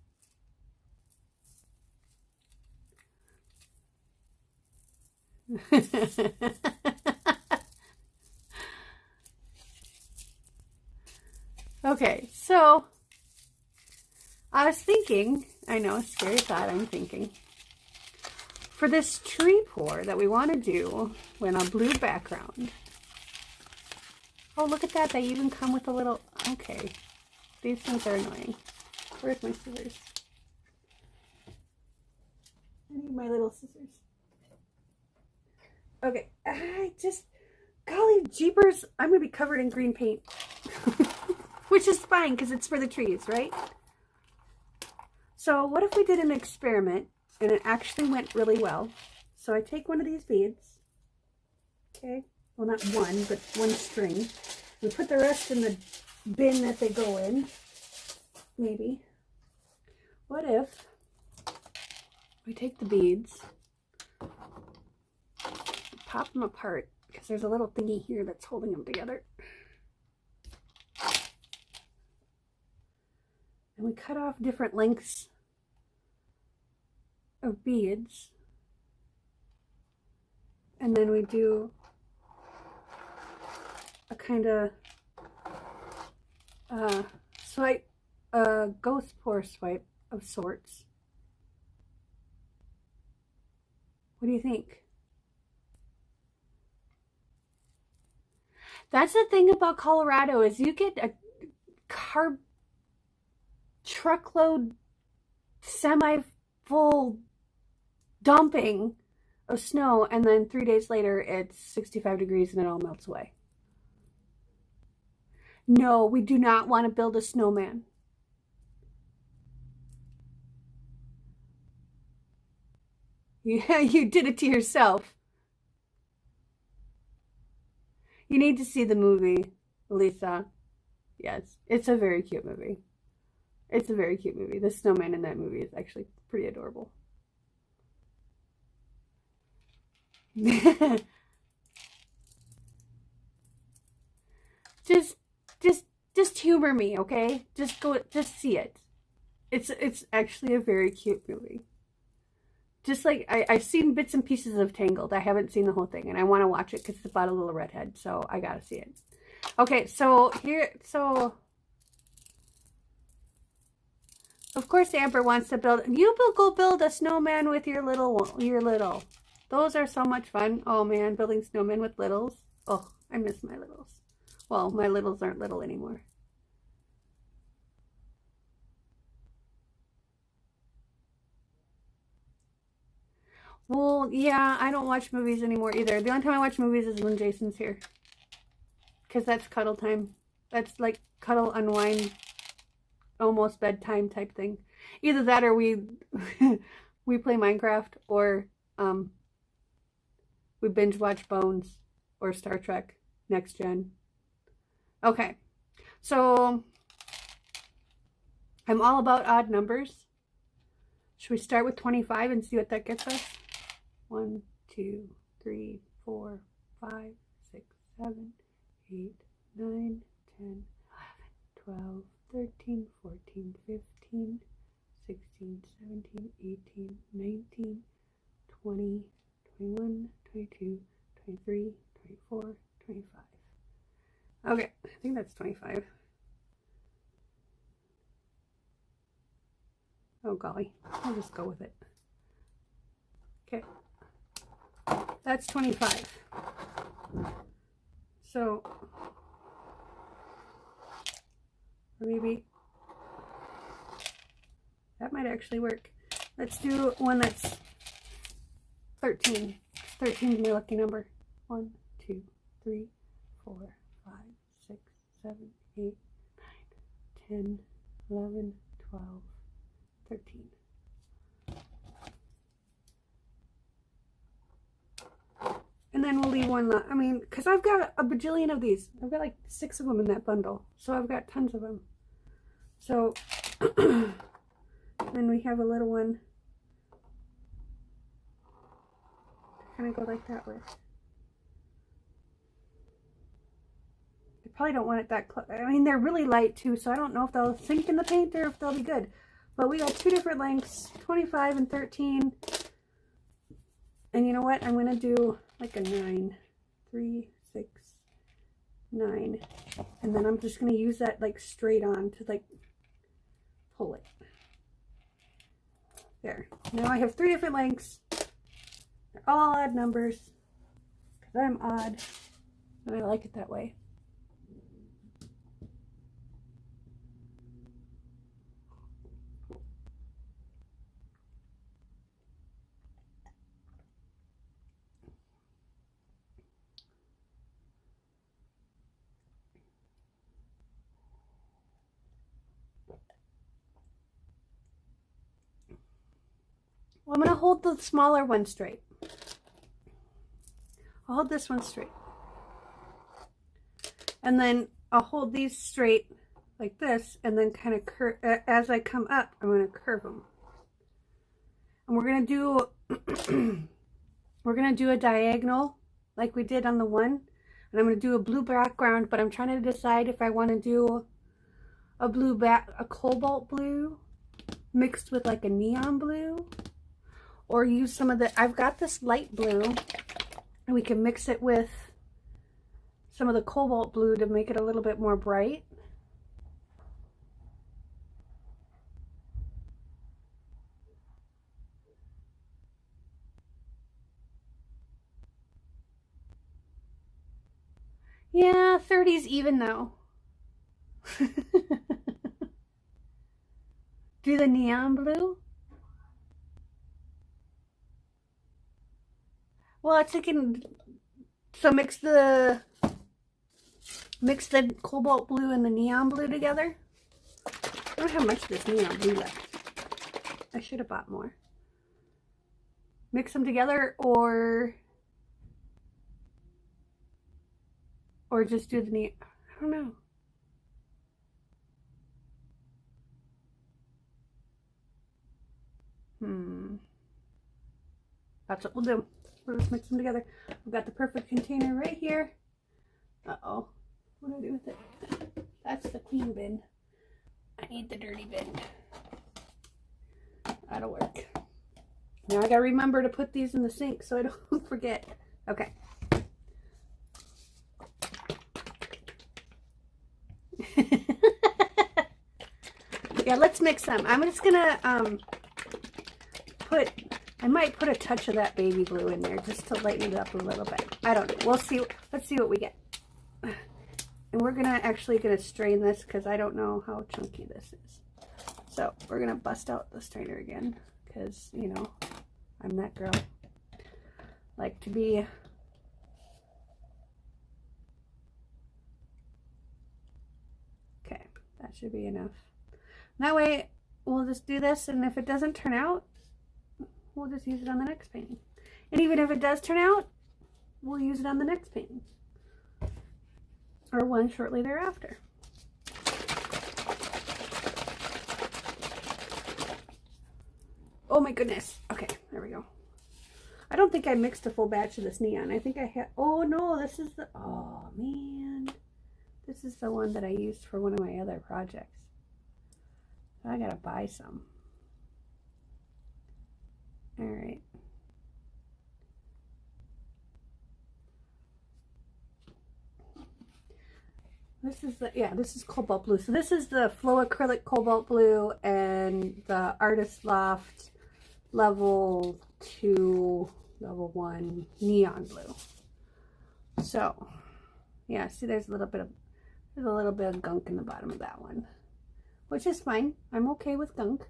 Okay, so I was thinking, I know, scary thought, I'm thinking, for this tree pour that we want to do on a blue background. Oh, look at that. They even come with a little, okay. These things are annoying. Where's my scissors? I need my little scissors. Okay, golly jeepers, I'm going to be covered in green paint. Which is fine, because it's for the trees, right? So what if we did an experiment and it actually went really well? So I take one of these beads, okay, well not one, but one string. We put the rest in the bin that they go in, maybe. What if we take the beads, pop them apart, because there's a little thingy here that's holding them together. And we cut off different lengths of beads, and then we do a kind of swipe, ghost pour swipe of sorts. What do you think? That's the thing about Colorado, is you get a truckload semi-full dumping of snow, and then 3 days later it's 65 degrees and it all melts away. No, we do not want to build a snowman. Yeah, you did it to yourself. You need to see the movie, Lisa. Yes, it's a very cute movie. It's a very cute movie. The snowman in that movie is actually pretty adorable. Just humor me, okay? Just see it. It's actually a very cute movie. Just like, I've seen bits and pieces of Tangled. I haven't seen the whole thing, and I want to watch it because it's about a little redhead, so I gotta see it. Okay, so of course Amber wants to build, you go build a snowman with your little. Those are so much fun. Oh man, building snowmen with littles. Oh, I miss my littles. Well, my littles aren't little anymore. Well, yeah, I don't watch movies anymore either. The only time I watch movies is when Jason's here. Because that's cuddle time. That's like cuddle, unwind, almost bedtime type thing. Either that or we we play Minecraft, or we binge watch Bones or Star Trek Next Gen. Okay, so I'm all about odd numbers. Should we start with 25 and see what that gets us? 1, 2, 3, 4, 5, 6, 7, 8, 9, 10, 11, 12, 13, 14, 15, 16, 17, 18, 19, 20, 21, 22, 23, 24, 25. Okay, I think that's 25. Oh golly, I'll just go with it. Okay, that's 25. So, or maybe that might actually work. Let's do one that's 13. 13 is my lucky number. 1, 2, 3, 4, 5, 6, 7, 8, 9, 10, 11, 12, 13. And then we'll leave one left. I mean, because I've got a bajillion of these. I've got like 6 of them in that bundle. So I've got tons of them. So then we have a little one to kind of go like that with. I probably don't want it that close. I mean, they're really light too, so I don't know if they'll sink in the paint or if they'll be good. But we got 2 different lengths, 25 and 13. And you know what? I'm going to do like a 9. 3, 6, 9. And then I'm just going to use that like straight on to like pull it. There. Now I have 3 different lengths. They're all odd numbers because I'm odd and I like it that way. Well, I'm going to hold the smaller one straight. I'll hold this one straight. And then I'll hold these straight like this, and then kind of curve, as I come up, I'm going to curve them. And we're going to do a diagonal like we did on the one. And I'm going to do a blue background, but I'm trying to decide if I want to do a cobalt blue mixed with like a neon blue, or use some of the, I've got this light blue, and we can mix it with some of the cobalt blue to make it a little bit more bright. Yeah, 30's even though. Do the neon blue? Well, I was thinking, so mix the cobalt blue and the neon blue together. I don't have much of this neon blue left. I should have bought more. Mix them together, or just do the neon. I don't know. That's what we'll do. We'll just mix them together. We've got the perfect container right here. Uh-oh. What do I do with it? That's the clean bin. I need the dirty bin. That'll work. Now I gotta remember to put these in the sink so I don't forget. Okay. Yeah, let's mix them. I'm just gonna I might put a touch of that baby blue in there just to lighten it up a little bit. I don't know. We'll see. Let's see what we get. And we're actually gonna strain this because I don't know how chunky this is. So we're gonna bust out the strainer again because, you know, I'm that girl. Like to be. Okay, that should be enough. That way we'll just do this, and if it doesn't turn out, we'll just use it on the next painting. And even if it does turn out, we'll use it on the next painting. Or one shortly thereafter. Oh my goodness. Okay, there we go. I don't think I mixed a full batch of this neon. I think I had, oh no, this is the, oh man. This is the one that I used for one of my other projects. I gotta buy some. All right. This is the, yeah, this is cobalt blue. So this is the Flow Acrylic Cobalt Blue and the Artist Loft level 2, level 1 neon blue. So, yeah, see there's a little bit of gunk in the bottom of that one, which is fine. I'm okay with gunk.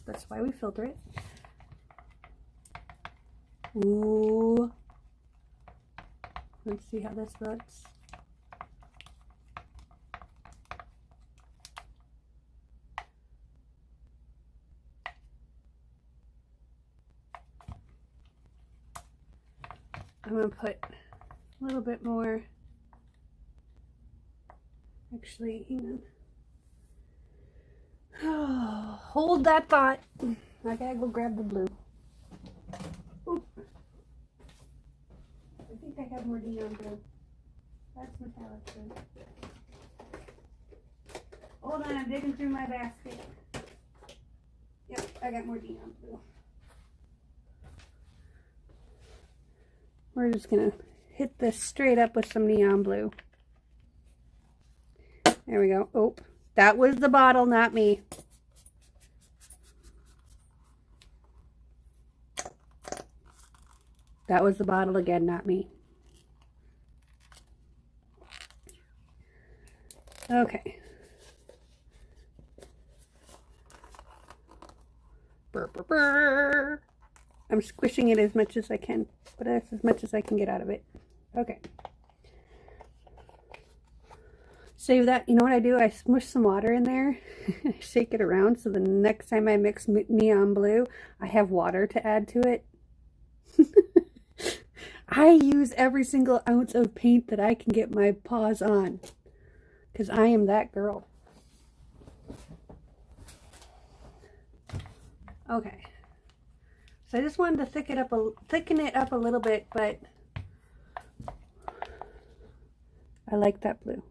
That's why we filter it. Ooh. Let's see how this looks. I'm going to put a little bit more. Actually, hang on. Oh, hold that thought. I gotta go grab the blue. Oop. I think I have more neon blue. That's metallic blue. Hold on, I'm digging through my basket. Yep, I got more neon blue. We're just gonna hit this straight up with some neon blue. There we go. Oh, that was the bottle, not me. That was the bottle again, not me. Okay. Burr, burr, burr. I'm squishing it as much as I can, but that's as much as I can get out of it. Okay. Save that. You know what I do? I smush some water in there, shake it around, so the next time I mix neon blue, I have water to add to it. I use every single ounce of paint that I can get my paws on, because I am that girl. Okay. So I just wanted to thicken it up a little bit, but I like that blue.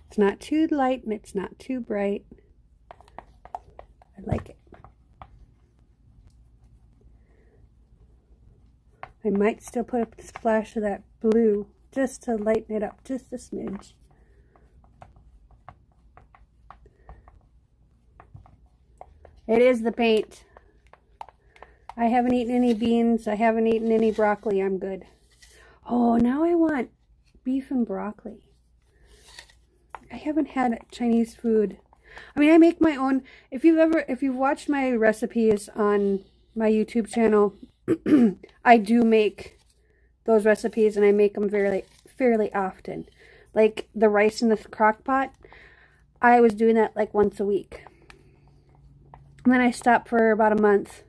It's not too light and it's not too bright. I like it. I might still put a splash of that blue just to lighten it up just a smidge. It is the paint. I haven't eaten any beans. I haven't eaten any broccoli. I'm good. Oh, now I want beef and broccoli. I haven't had Chinese food. I mean, I make my own. If you've watched my recipes on my YouTube channel, I do make those recipes, and I make them fairly often. Like the rice in the crock pot, I was doing that like once a week. And then I stopped for about a month.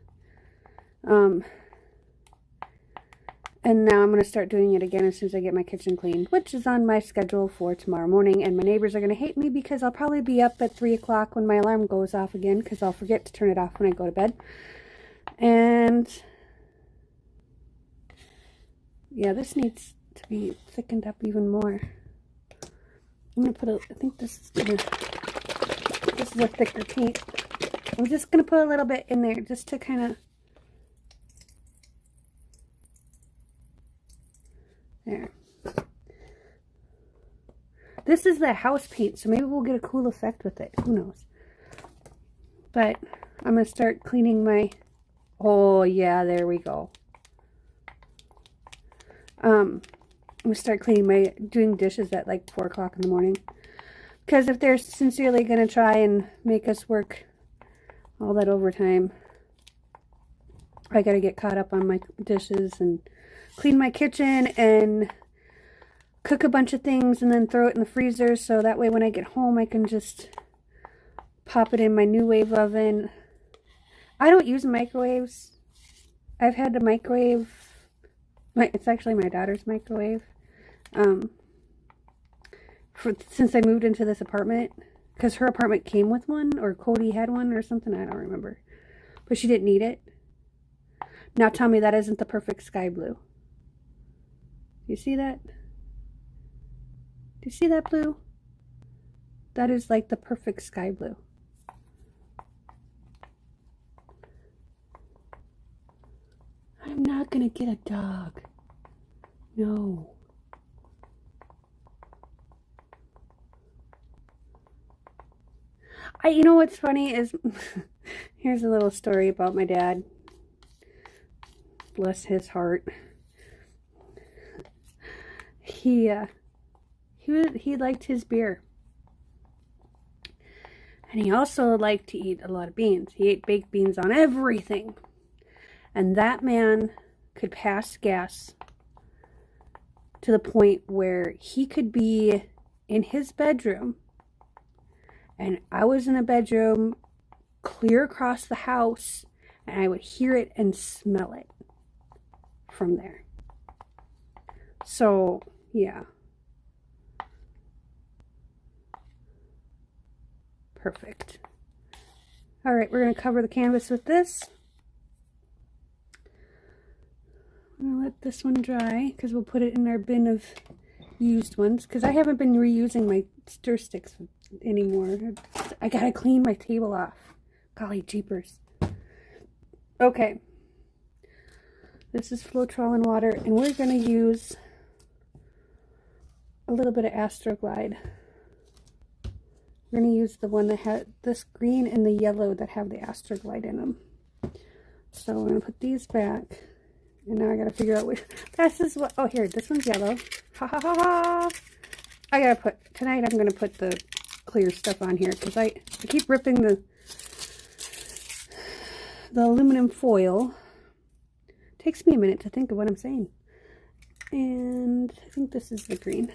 And now I'm going to start doing it again as soon as I get my kitchen cleaned, which is on my schedule for tomorrow morning. And my neighbors are going to hate me because I'll probably be up at 3 o'clock when my alarm goes off again, because I'll forget to turn it off when I go to bed. And yeah, this needs to be thickened up even more. I'm going to put I think this is a thicker paint. I'm just going to put a little bit in there just to kind of This is the house paint, so maybe we'll get a cool effect with it. Who knows? But I'm going to start cleaning my... Oh, yeah, there we go. I'm going to start doing dishes at like 4 o'clock in the morning. Because if they're sincerely going to try and make us work all that overtime, I got to get caught up on my dishes and clean my kitchen and cook a bunch of things and then throw it in the freezer. So that way when I get home, I can just pop it in my new wave oven. I don't use microwaves. I've had the microwave. It's actually my daughter's microwave. Since I moved into this apartment, because her apartment came with one, or Cody had one or something, I don't remember. But she didn't need it. Now tell me that isn't the perfect sky blue. You see that? Do you see that blue? That is like the perfect sky blue. I'm not gonna get a dog. No. You know what's funny is, here's a little story about my dad. Bless his heart. He liked his beer. And he also liked to eat a lot of beans. He ate baked beans on everything. And that man could pass gas to the point where he could be in his bedroom and I was in a bedroom clear across the house and I would hear it and smell it from there. So, yeah. Perfect. All right, we're going to cover the canvas with this. I'm going to let this one dry because we'll put it in our bin of used ones because I haven't been reusing my stir sticks anymore. I got to clean my table off. Golly jeepers. Okay. This is Floetrol and water, and we're going to use a little bit of Astroglide. We're going to use the one that had this green and the yellow that have the Astroglide in them. So we're going to put these back. And now I got to figure out which... This is what... Oh, here. This one's yellow. Ha ha ha ha. I got to put... Tonight I'm going to put the clear stuff on here because I keep ripping the aluminum foil. It takes me a minute to think of what I'm saying. And I think this is the green.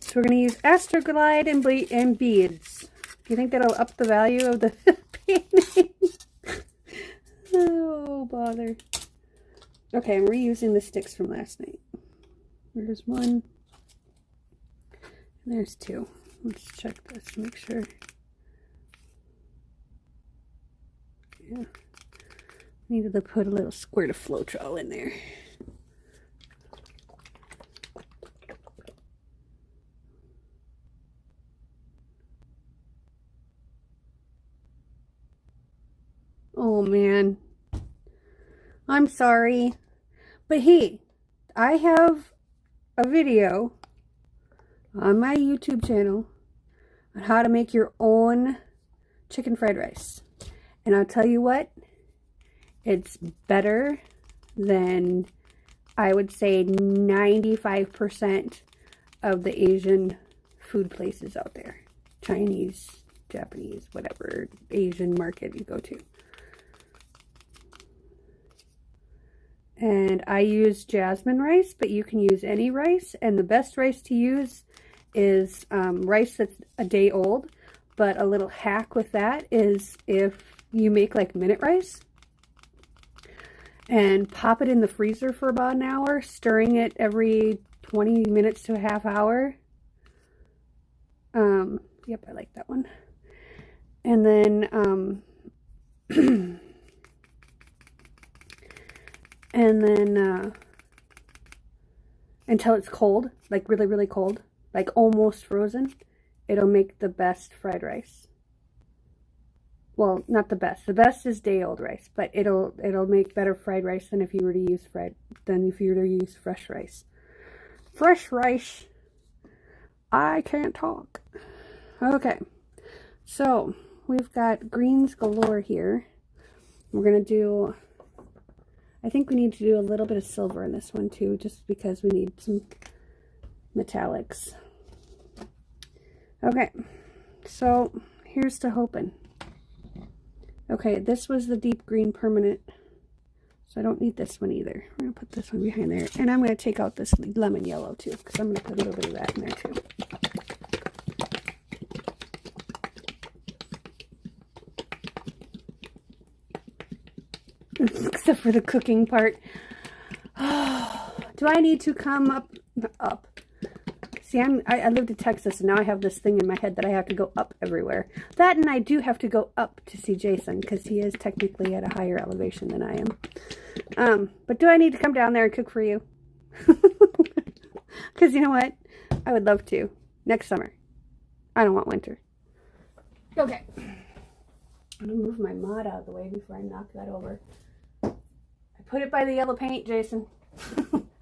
So we're going to use Astroglide and beads. Do you think that'll up the value of the painting? Oh, bother. Okay, I'm reusing the sticks from last night. There's one. And there's two. Let's check this to make sure. Yeah. Needed to put a little squirt of Floetrol in there. Oh man, I'm sorry, but hey, I have a video on my YouTube channel on how to make your own chicken fried rice, and I'll tell you what, it's better than, I would say, 95% of the Asian food places out there. Chinese, Japanese, whatever Asian market you go to. And I use jasmine rice, but you can use any rice. And the best rice to use is rice that's a day old. But a little hack with that is if you make like minute rice and pop it in the freezer for about an hour, stirring it every 20 minutes to a half hour. Yep, I like that one. And then, until it's cold, like really, really cold, like almost frozen, it'll make the best fried rice. Well, not the best. The best is day-old rice, but it'll make better fried rice than if you were to use fresh rice. Fresh rice. I can't talk. Okay, so we've got greens galore here. We're going to do, I think we need to do a little bit of silver in this one too, just because we need some metallics. Okay, so here's to hoping. Okay, this was the deep green permanent, so I don't need this one either. We're going to put this one behind there, and I'm going to take out this lemon yellow too, because I'm going to put a little bit of that in there too. Except for the cooking part. Do I need to come up? See, I lived in Texas, and now I have this thing in my head that I have to go up everywhere. That, and I do have to go up to see Jason, because he is technically at a higher elevation than I am. But do I need to come down there and cook for you? Because you know what? I would love to. Next summer. I don't want winter. Okay. I'm going to move my mod out of the way before I knock that over. I put it by the yellow paint, Jason.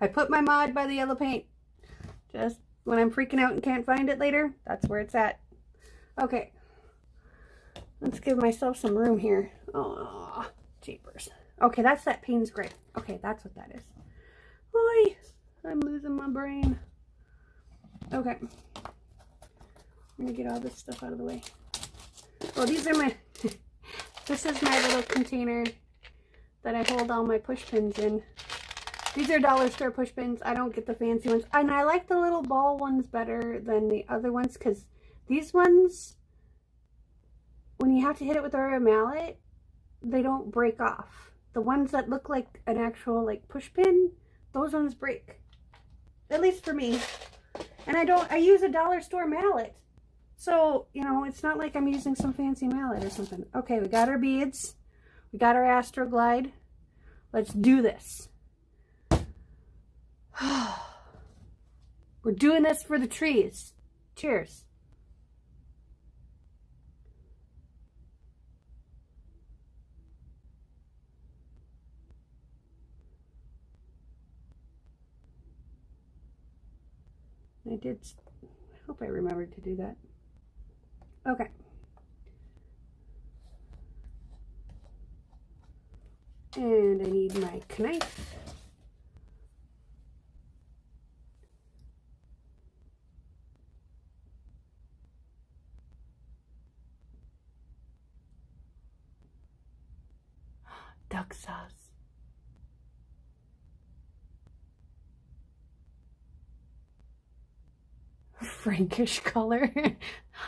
I put my mod by the yellow paint. Just when I'm freaking out and can't find it later, that's where it's at. Okay. Let's give myself some room here. Oh, jeepers. Okay, that's that Payne's Gray. Okay, that's what that is. Oi, I'm losing my brain. Okay. I'm going to get all this stuff out of the way. Oh, these are my... This is my little container that I hold all my push pins in. These are dollar store push pins. I don't get the fancy ones. And I like the little ball ones better than the other ones, because these ones, when you have to hit it with a mallet, they don't break off. The ones that look like an actual like push pin, those ones break. At least for me. And I use a dollar store mallet. So, you know, it's not like I'm using some fancy mallet or something. Okay, we got our beads. We got our Astroglide. Let's do this. We're doing this for the trees. Cheers. I hope I remembered to do that. Okay. And I need my knife. Duck sauce. Frankish color.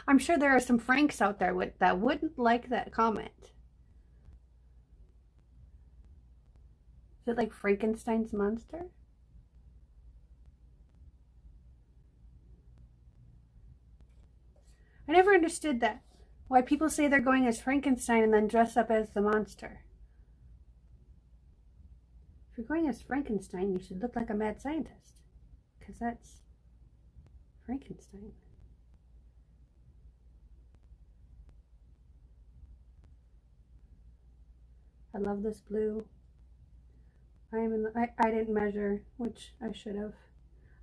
I'm sure there are some Franks out there that wouldn't like that comment. Is it like Frankenstein's monster? I never understood that. Why people say they're going as Frankenstein and then dress up as the monster. If you're going as Frankenstein, you should look like a mad scientist. Because that's Frankenstein. I love this blue. I didn't measure, which I should have.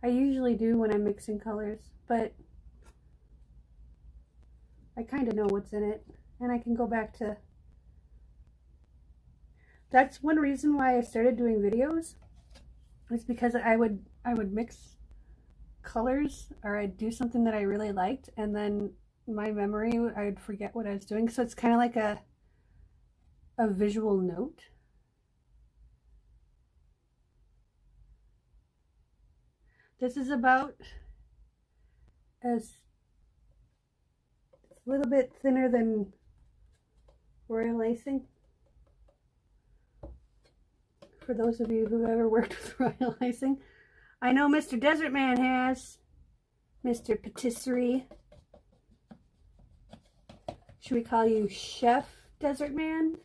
I usually do when I'm mixing colors, but I kind of know what's in it, and I can go back to... That's one reason why I started doing videos. It's because I would mix colors, or I'd do something that I really liked, and then my memory, I would forget what I was doing. So it's kind of like a visual note. This is about as a little bit thinner than royal icing. For those of you who ever worked with royal icing, I know Mr. Desert Man has. Mr. Patisserie. Should we call you Chef Desert Man?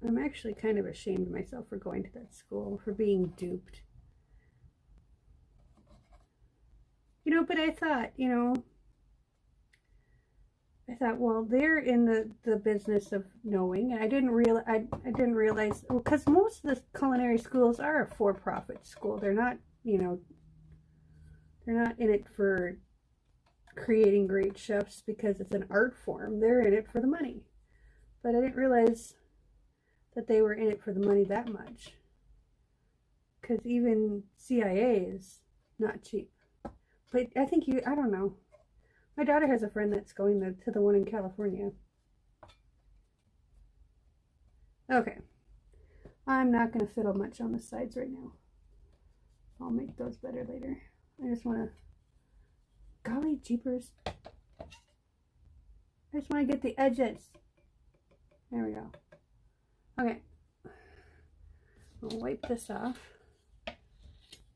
I'm actually kind of ashamed of myself for going to that school, for being duped. You know, but I thought, you know, I thought, well, they're in the business of knowing, and I didn't realize, well, because most of the culinary schools are a for-profit school. They're not, you know, they're not in it for creating great chefs because it's an art form. They're in it for the money. But I didn't realize that they were in it for the money that much. Because even CIA is not cheap. But I think I don't know. My daughter has a friend that's going to the one in California. Okay. I'm not going to fiddle much on the sides right now. I'll make those better later. I just want to... Golly jeepers. I just want to get the edges. There we go. Okay. I'll wipe this off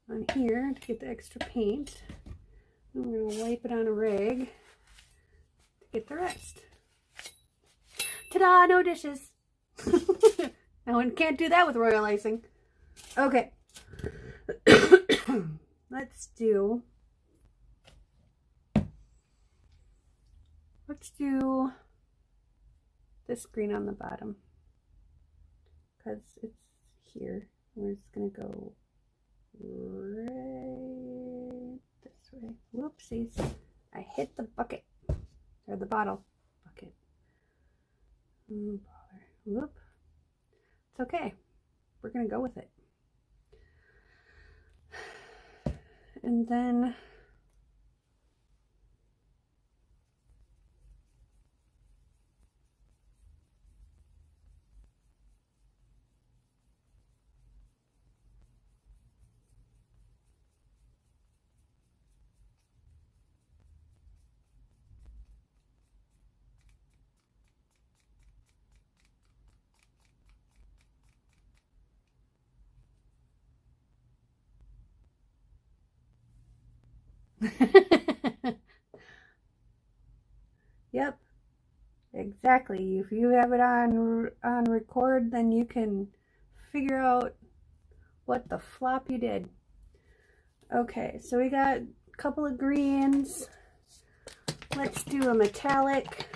on here to get the extra paint. And we're going to wipe it on a rag to get the rest. Ta-da! No dishes. No one can't do that with royal icing. Okay. Let's do this green on the bottom because it's here. We're just gonna go right this way. Whoopsies! I hit the bucket or the bottle bucket. Oh, bother. Whoop! It's okay. We're gonna go with it, and then. Yep, exactly. If you have it on record, then you can figure out what the flop you did. Okay, so we got a couple of greens. Let's do a metallic.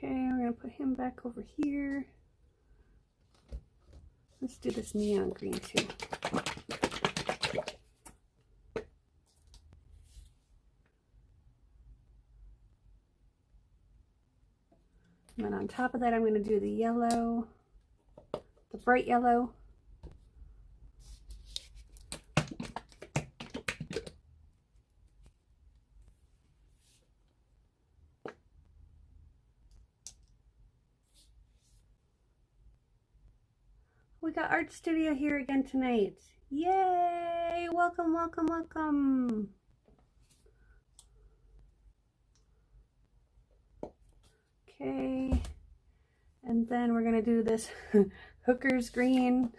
Okay, we're going to put him back over here. Let's do this neon green too. And then on top of that, I'm going to do the yellow, the bright yellow. We got Art Studio here again tonight. Yay! Welcome, welcome, welcome. Okay. And then we're going to do this hooker's green.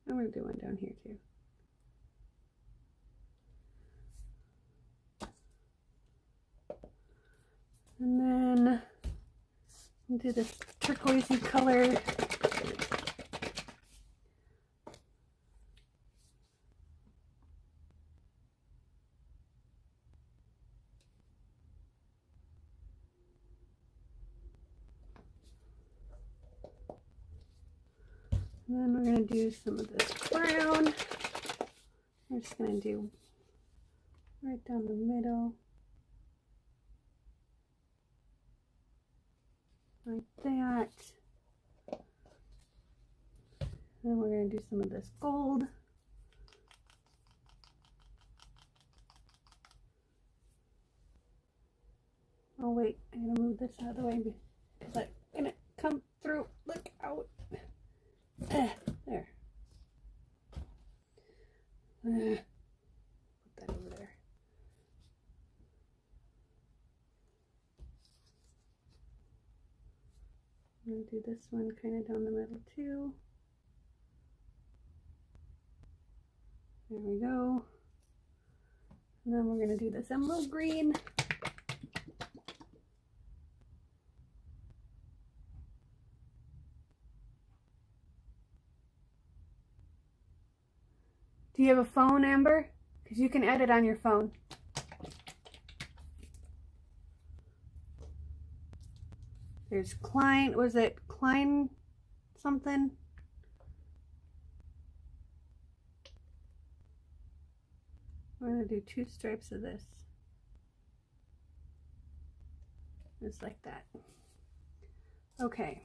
I'm going to do one down here too. And then we'll do this turquoisey color. And then we're going to do some of this brown. We're just going to do right down the middle. Like that. And then we're going to do some of this gold. Oh wait, I'm going to move this out of the way because I'm going to come through. Look out. There. Put that over there. I'm going to do this one kind of down the middle too. There we go. And then we're going to do this emerald green. Do you have a phone, Amber? Because you can edit on your phone. There's Klein, was it Klein something? We're going to do 2 stripes of this. Just like that. Okay.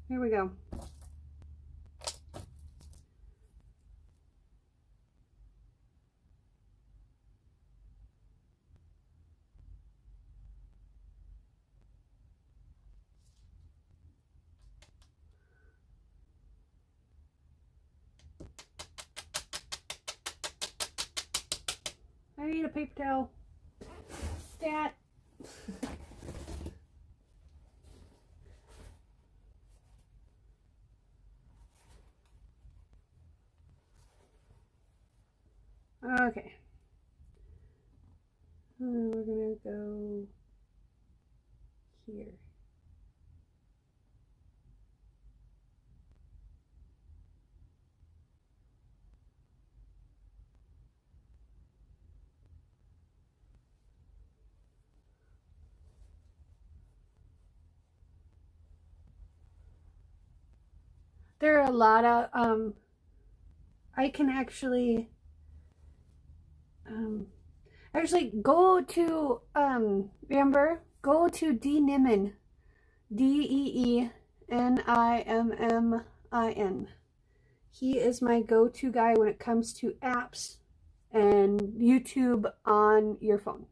Here we go. I need a paper towel. Stat. Okay. And we're gonna go here. There are a lot of, I can actually go to, Amber, go to Deenimin, Deenimmmin. He is my go-to guy when it comes to apps and YouTube on your phone.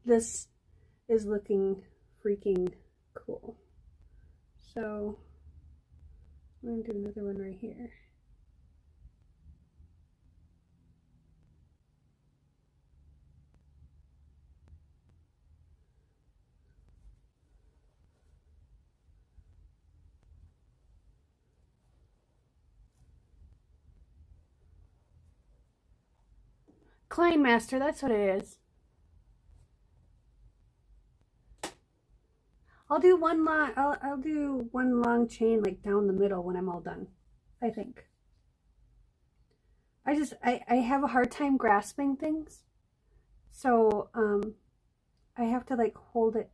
This is looking freaking cool. So I'm going to do another one right here. Klein Master, that's what it is. I'll do one long chain like down the middle when I'm all done, I think. I have a hard time grasping things. So I have to like hold it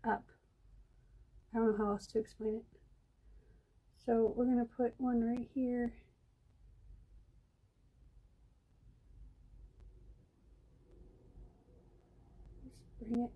up. I don't know how else to explain it. So we're gonna put one right here. Just bring it.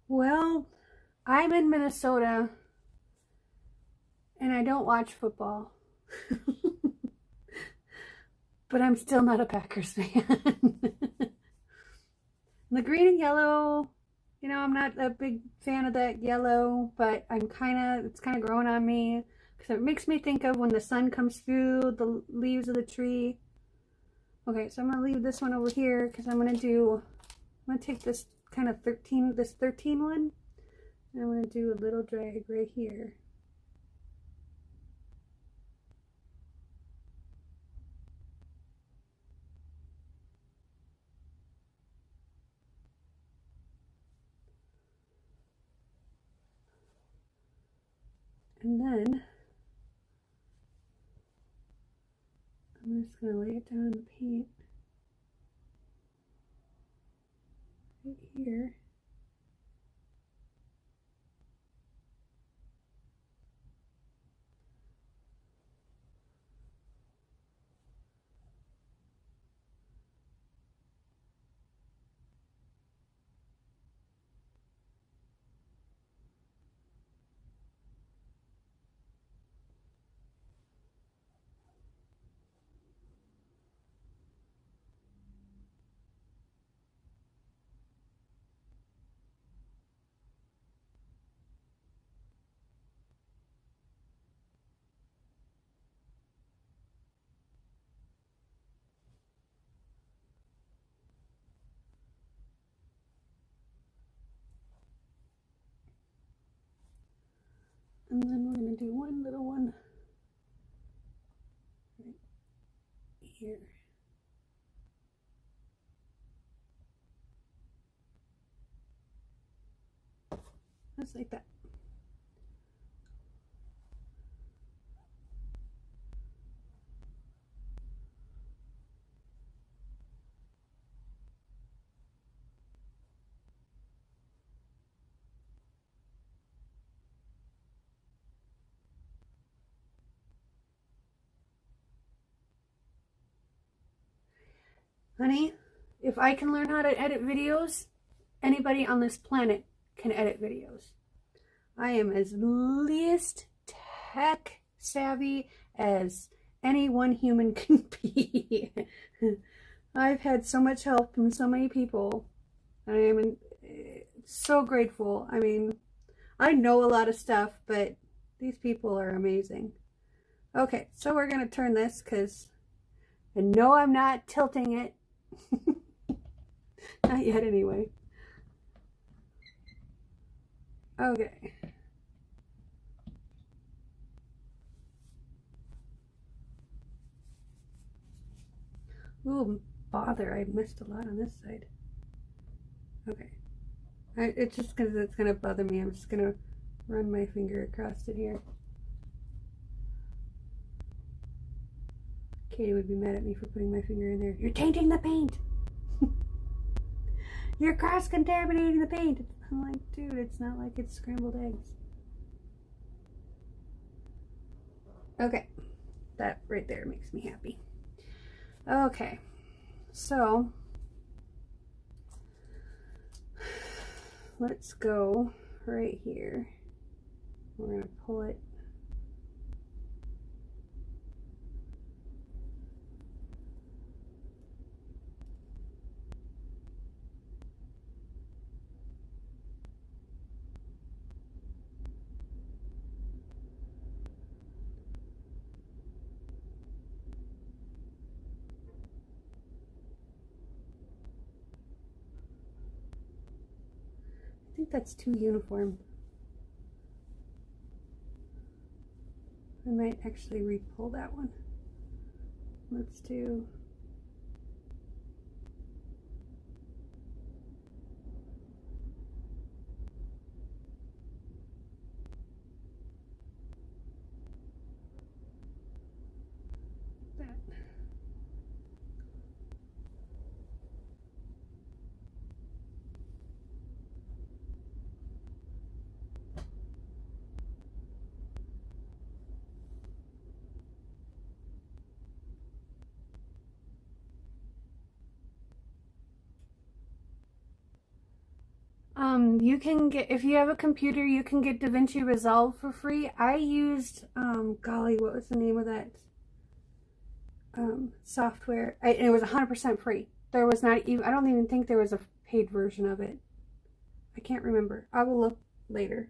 Well, I'm in Minnesota and I don't watch football. But I'm still not a Packers fan. The green and yellow, you know, I'm not a big fan of that yellow, but it's kind of growing on me because it makes me think of when the sun comes through the leaves of the tree. Okay, so I'm going to leave this one over here because I'm going to take this kind of 13 one, and I'm going to do a little drag right here. And then I'm just going to lay it down in the paint right here. And then we're going to do one little one right here. Just like that. Honey, if I can learn how to edit videos, anybody on this planet can edit videos. I am as least tech savvy as any one human can be. I've had so much help from so many people. I am so grateful. I mean, I know a lot of stuff, but these people are amazing. Okay, so we're going to turn this because I know I'm not tilting it. Not yet anyway. Okay. Ooh, bother. I missed a lot on this side. Okay. It's just because it's going to bother me. I'm just going to run my finger across it here. Katie would be mad at me for putting my finger in there. You're tainting the paint! You're cross-contaminating the paint! I'm like, dude, it's not like it's scrambled eggs. Okay. That right there makes me happy. Okay. So, let's go right here. We're going to pull it. I think that's too uniform. I might actually re-pull that one. Let's do that. You can get, if you have a computer, you can get DaVinci Resolve for free. I used, golly, what was the name of that software? And it was 100% free. There was not even, I don't even think there was a paid version of it. I can't remember. I will look later.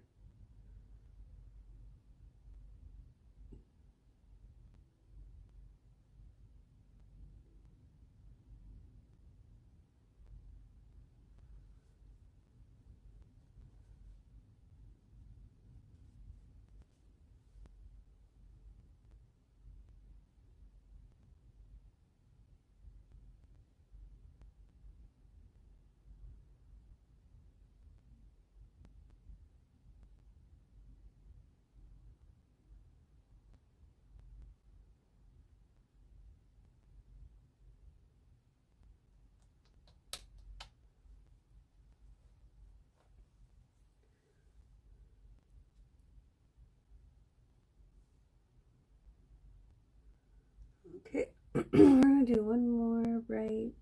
Okay, we're going to do one more right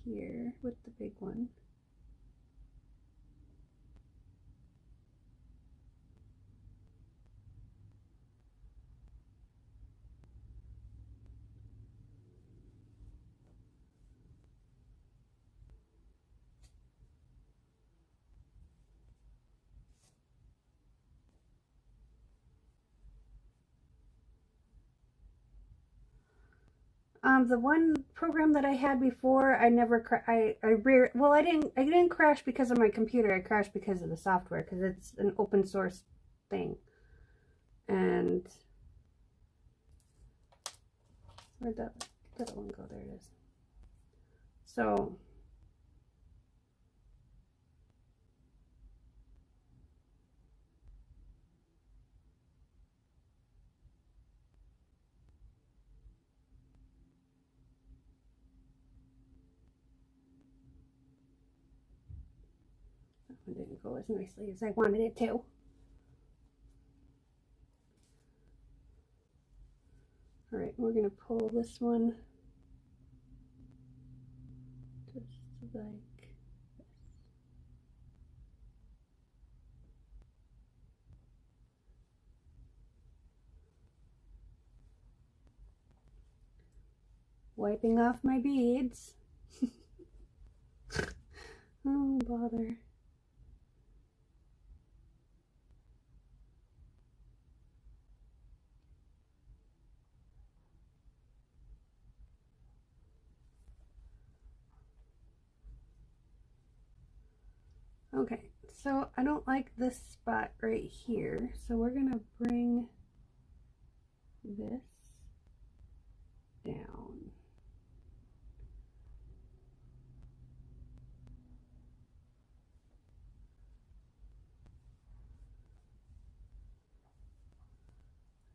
here with the big one. The one program that I had before, I never, I didn't crash because of my computer. I crashed because of the software, because it's an open source thing. And where'd that little one go? There it is. So that one didn't go as nicely as I wanted it to. All right, we're gonna pull this one just like this. Wiping off my beads. Oh, bother. Okay, so I don't like this spot right here, so we're gonna bring this down.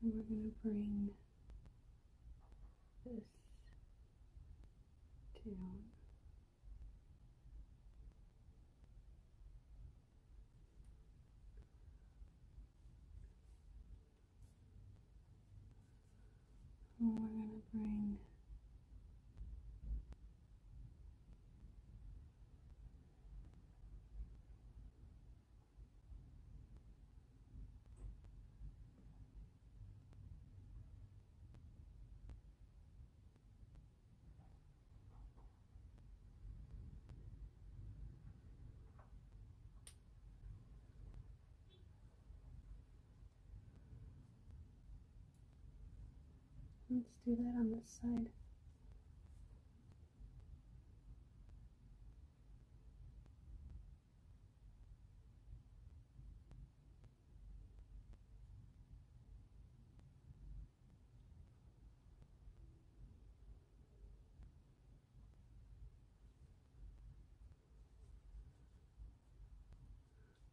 And we're gonna bring this down. And we're gonna bring let's do that on this side.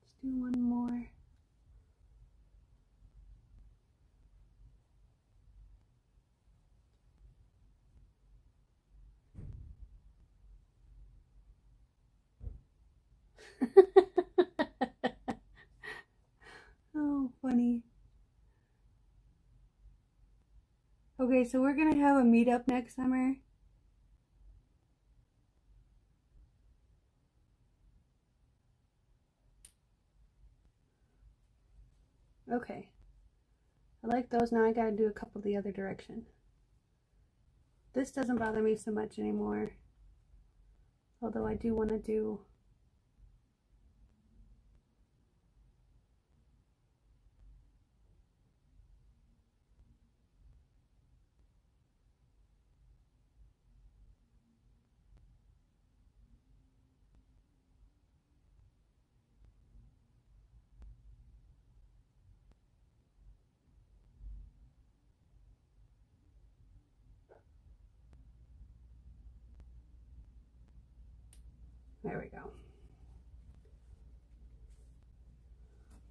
Let's do one more. Oh, funny. Okay, so we're gonna have a meetup next summer. Okay, I like those. Now I gotta do a couple the other direction. This doesn't bother me so much anymore, although I do want to do there we go.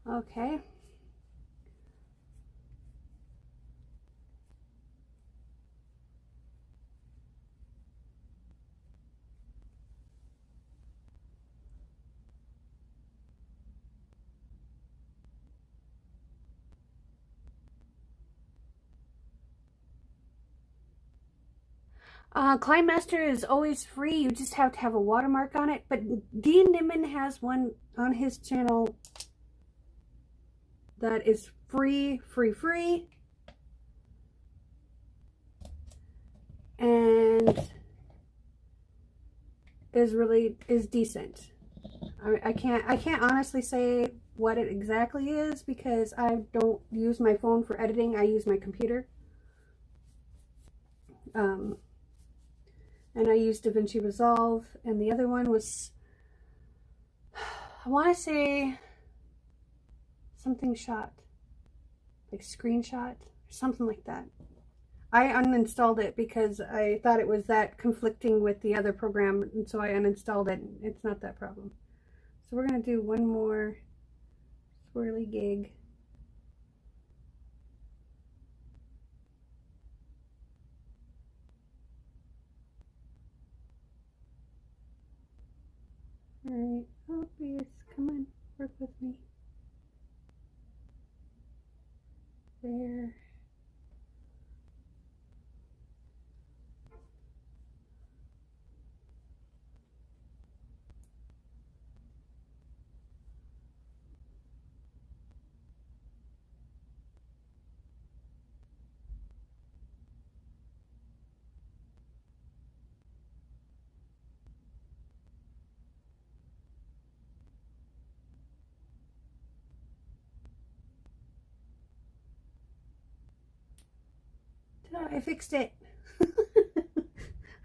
Okay. Master is always free. You just have to have a watermark on it. But Dean Nimmin has one on his channel that is free. And is decent. I can't honestly say what it exactly is because I don't use my phone for editing. I use my computer. And I used DaVinci Resolve, and the other one was, I want to say something shot, like screenshot or something like that. I uninstalled it because I thought it was that conflicting with the other program, and so I uninstalled it. It's not that problem. So we're going to do one more swirly gig. Alright, oh please, come on, work with me. There. I fixed it.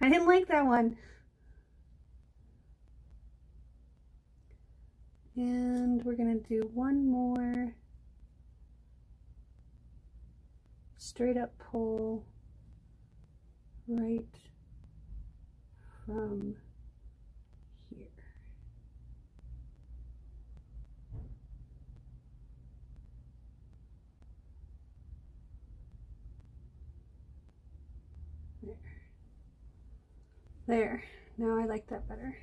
I didn't like that one. And we're going to do one more straight up pull right from here. There. Now I like that better.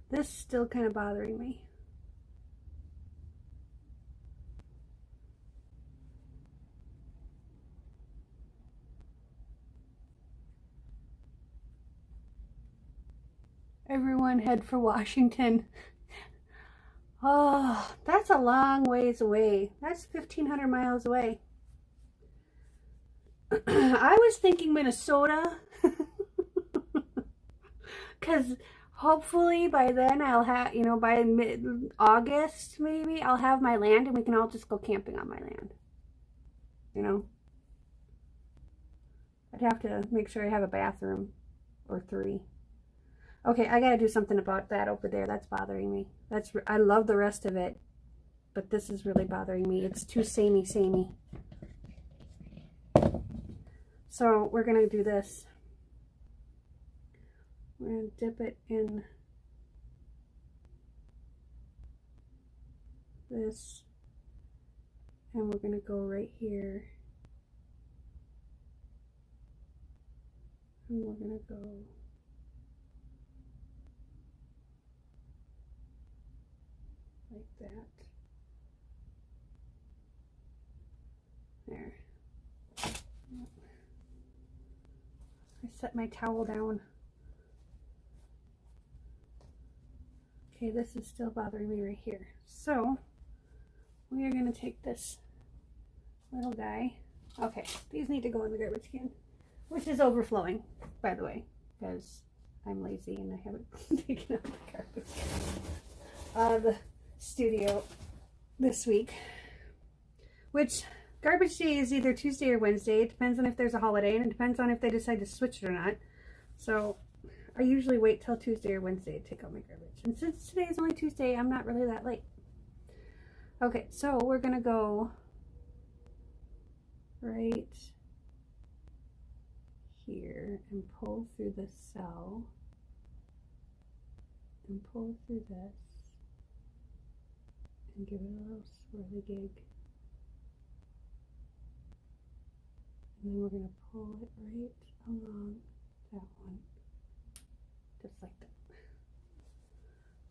This is still kind of bothering me. Everyone head for Washington. Oh, that's a long ways away. That's 1,500 miles away. I was thinking Minnesota. Because hopefully by then I'll have, you know, by mid-August maybe, I'll have my land and we can all just go camping on my land. You know? I'd have to make sure I have a bathroom or 3. Okay, I gotta do something about that over there. That's bothering me. I love the rest of it, but this is really bothering me. It's too samey. So we're gonna do this. We're going to dip it in this, and we're going to go right here, and we're going to go like that. There. I set my towel down. Okay, this is still bothering me right here. So, we are going to take this little guy. Okay, these need to go in the garbage can, which is overflowing, by the way, because I'm lazy and I haven't taken out the garbage out of the studio this week. Which, garbage day is either Tuesday or Wednesday. It depends on if there's a holiday, and it depends on if they decide to switch it or not. So, I usually wait till Tuesday or Wednesday to take out my garbage. And since today is only Tuesday, I'm not really that late. Okay, so we're going to go right here and pull through the cell and pull through this and give it a little swirly gig. And then we're going to pull it right along that one. Just like that.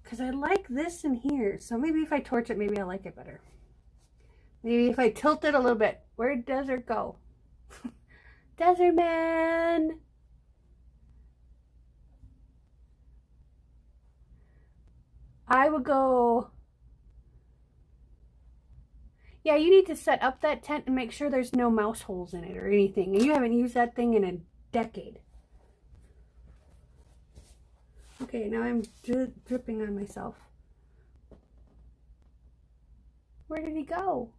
Because I like this in here. So maybe if I torch it, maybe I'll like it better. Maybe if I tilt it a little bit. Where'd Desert go? Desert Man! I would go, yeah, you need to set up that tent and make sure there's no mouse holes in it or anything. And you haven't used that thing in a decade. Okay, now I'm dripping on myself. Where did he go?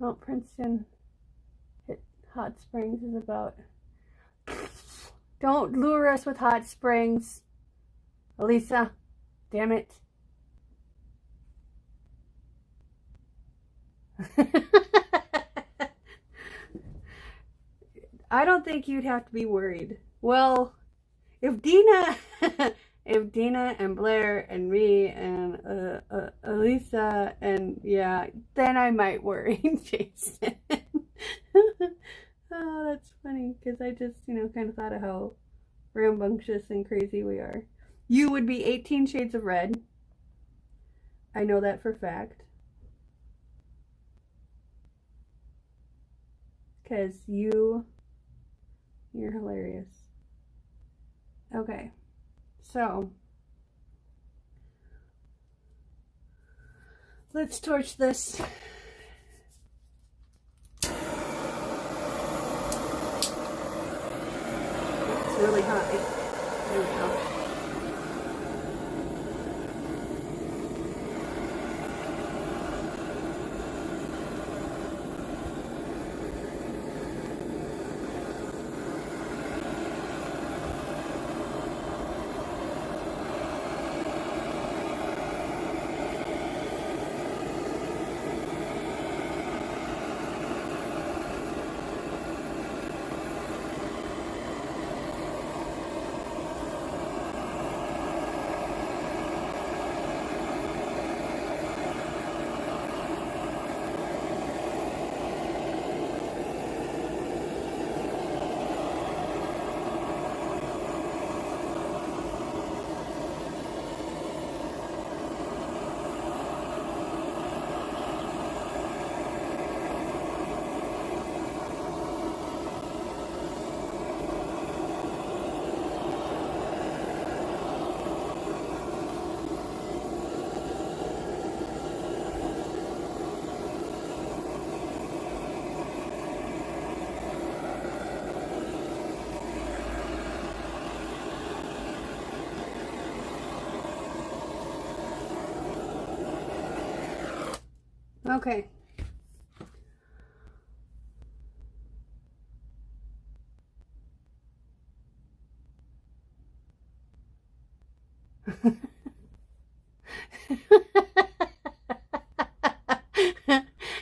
Mount Princeton Hot Springs is about. Don't lure us with hot springs, Elisa. Damn it. I don't think you'd have to be worried. Well, if Dina, if Dina and Blair and me and Elisa and yeah, then I might worry, Jason. Oh, that's funny because I just, kind of thought of how rambunctious and crazy we are. You would be 18 Shades of Red. I know that for a fact. Because you're hilarious. Okay, so let's torch this. It's really hot. There we go. Okay.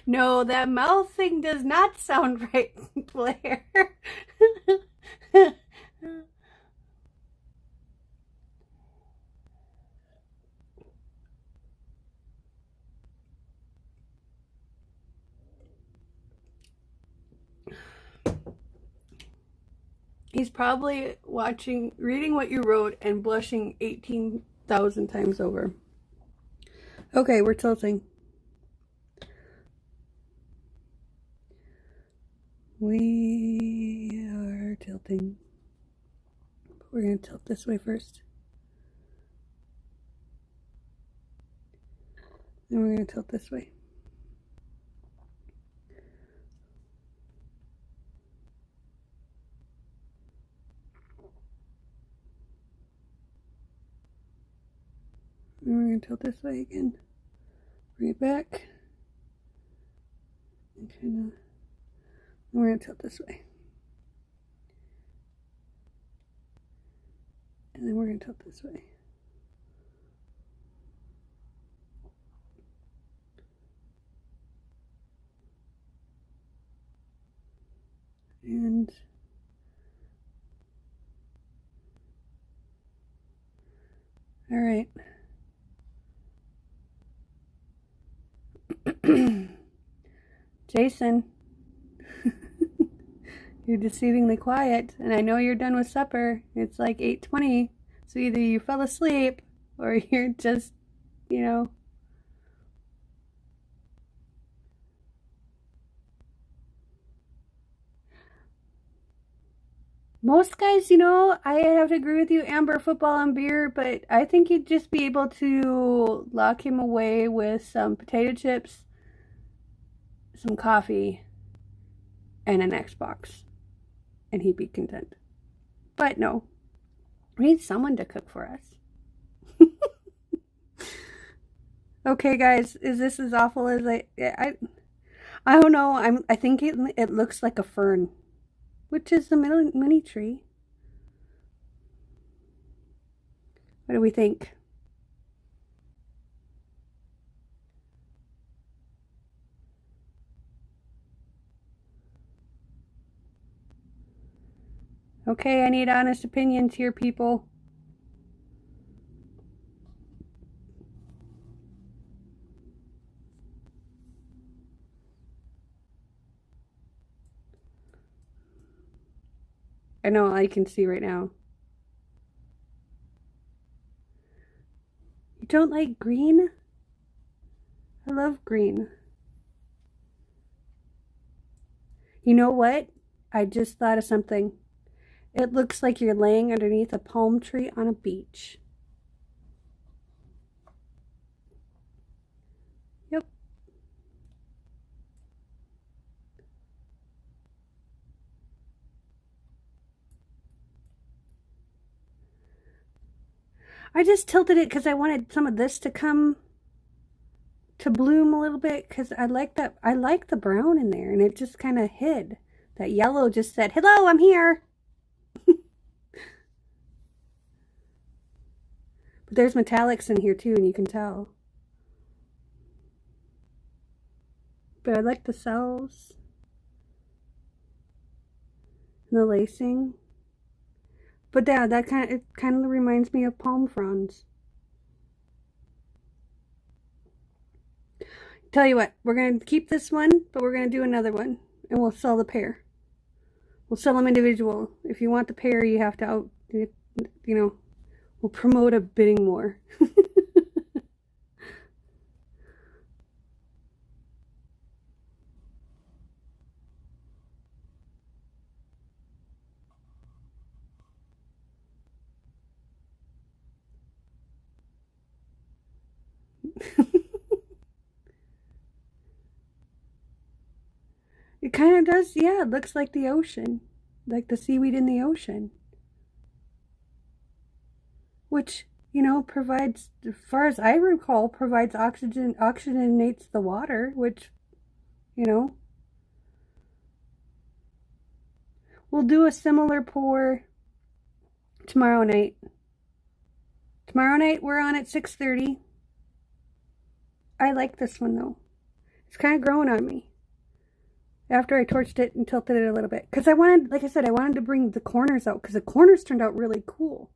No, that mouth thing does not sound right, Blair. He's probably reading what you wrote and blushing 18,000 times over. Okay, we're tilting. We are tilting. We're going to tilt this way first. Then we're going to tilt this way. And we're going to tilt this way again. Bring it back. And kind of. And we're going to tilt this way. And then we're going to tilt this way. And all right. Jason, You're deceivingly quiet, and I know you're done with supper. It's like 8:20, so either you fell asleep or you're just, you know. Most guys, you know, I have to agree with you, Amber, football and beer, but I think you'd just be able to lock him away with some potato chips, some coffee, and an Xbox, and he'd be content. But no, we need someone to cook for us. Okay, guys, is this as awful as I don't know. I think it looks like a fern, which is the mini tree. What do we think? Okay, I need honest opinions here, people. I know I can see right now. You don't like green? I love green. You know what? I just thought of something. It looks like you're laying underneath a palm tree on a beach. Yep. I just tilted it because I wanted some of this to come to bloom a little bit because I like the brown in there, and it just kind of hid. That yellow just said, "Hello, I'm here." But there's metallics in here too, and you can tell. But I like the cells and the lacing. But yeah, it kind of reminds me of palm fronds. Tell you what, we're going to keep this one, but we're going to do another one, and we'll sell the pair. We'll sell them individual. If you want the pair, you have to we'll promote a bidding war. It kind of does, yeah, it looks like the ocean. Like the seaweed in the ocean. Which, you know, provides, as far as I recall, provides oxygen, oxygenates the water, which, you know. We'll do a similar pour tomorrow night. Tomorrow night we're on at 6:30. I like this one though. It's kind of growing on me. After I torched it and tilted it a little bit. Because I wanted, like I said, I wanted to bring the corners out. Because the corners turned out really cool.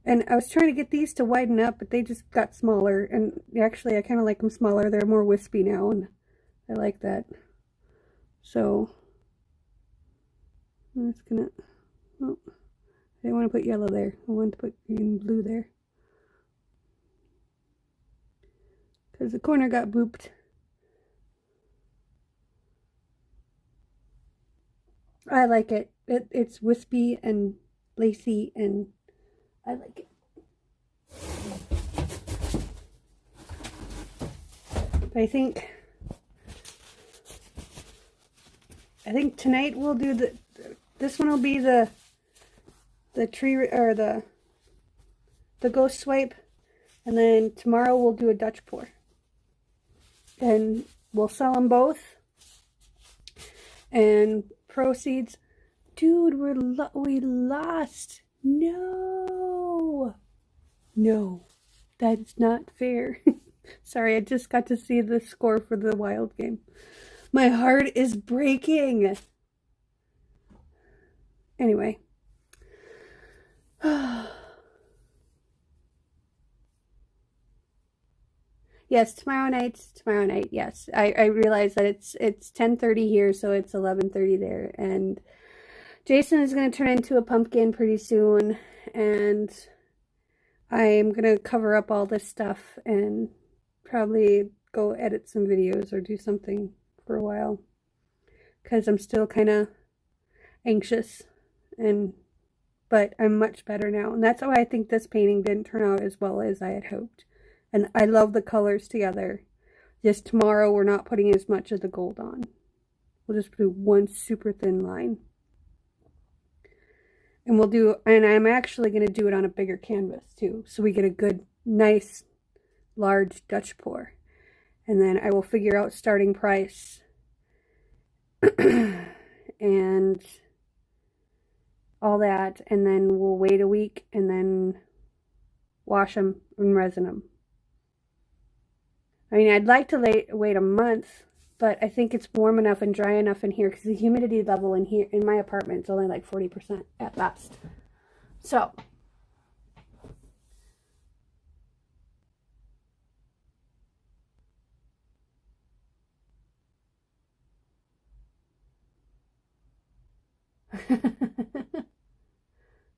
And I was trying to get these to widen up, but they just got smaller. And actually, I kind of like them smaller. They're more wispy now, and I like that. So, I'm just gonna, oh, I didn't want to put yellow there. I wanted to put green and blue there. Because the corner got booped. I like it. It's wispy and lacy, and I like it. But I think tonight we'll do this one will be the tree, or the ghost swipe, and then tomorrow we'll do a Dutch pour. And we'll sell them both. And proceeds, dude, we lost. No, that's not fair. Sorry, I just got to see the score for the Wild game. My heart is breaking. Anyway. Yes, tomorrow night. Yes, I realize that it's 10:30 here, so it's 11:30 there, and Jason is going to turn into a pumpkin pretty soon, and I'm going to cover up all this stuff and probably go edit some videos or do something for a while, because I'm still kind of anxious, but I'm much better now, and that's why I think this painting didn't turn out as well as I had hoped. And I love the colors together. Just tomorrow we're not putting as much of the gold on. We'll just do one super thin line. And I'm actually going to do it on a bigger canvas too, so we get a good, nice, large Dutch pour. And then I will figure out starting price and all that, and then we'll wait a week and then wash them and resin them. I mean, I'd like to wait a month, but I think it's warm enough and dry enough in here because the humidity level in here in my apartment is only like 40% at best. So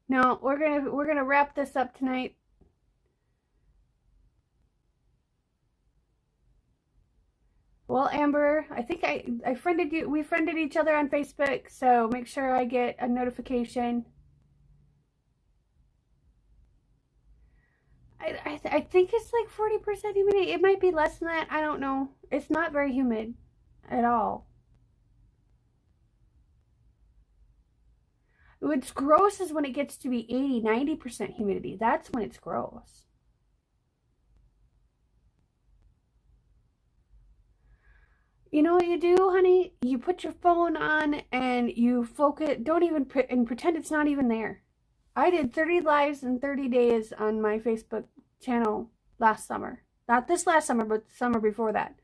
no, we're gonna wrap this up tonight. Well, Amber, I think I friended you. We friended each other on Facebook, so make sure I get a notification. I think it's like 40% humidity. It might be less than that. I don't know. It's not very humid at all. What's gross is when it gets to be 80-90% humidity. That's when it's gross. You know what you do, honey? You put your phone on and you focus. Don't even pretend it's not even there. I did 30 lives in 30 days on my Facebook channel last summer. Not this last summer, but the summer before that.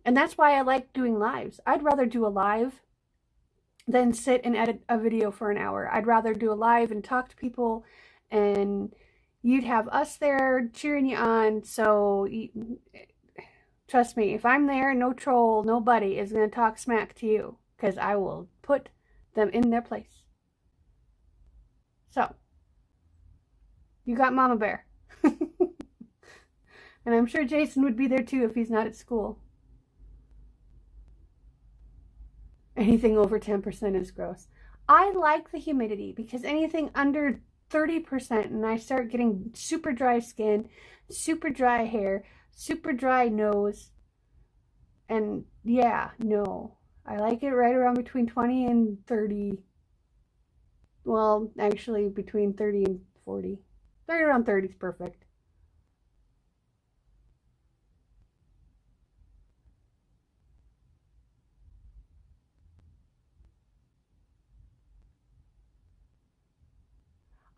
And that's why I like doing lives. I'd rather do a live than sit and edit a video for an hour. I'd rather do a live and talk to people, and you'd have us there cheering you on. So trust me, if I'm there, no troll, nobody is going to talk smack to you, because I will put them in their place. So, you got Mama Bear. And I'm sure Jason would be there too if he's not at school. Anything over 10% is gross. I like the humidity, because anything under 30% and I start getting super dry skin, super dry hair, super dry nose, and yeah, no. I like it right around between 20 and 30. Well, actually between 30 and 40. Right around 30 is perfect.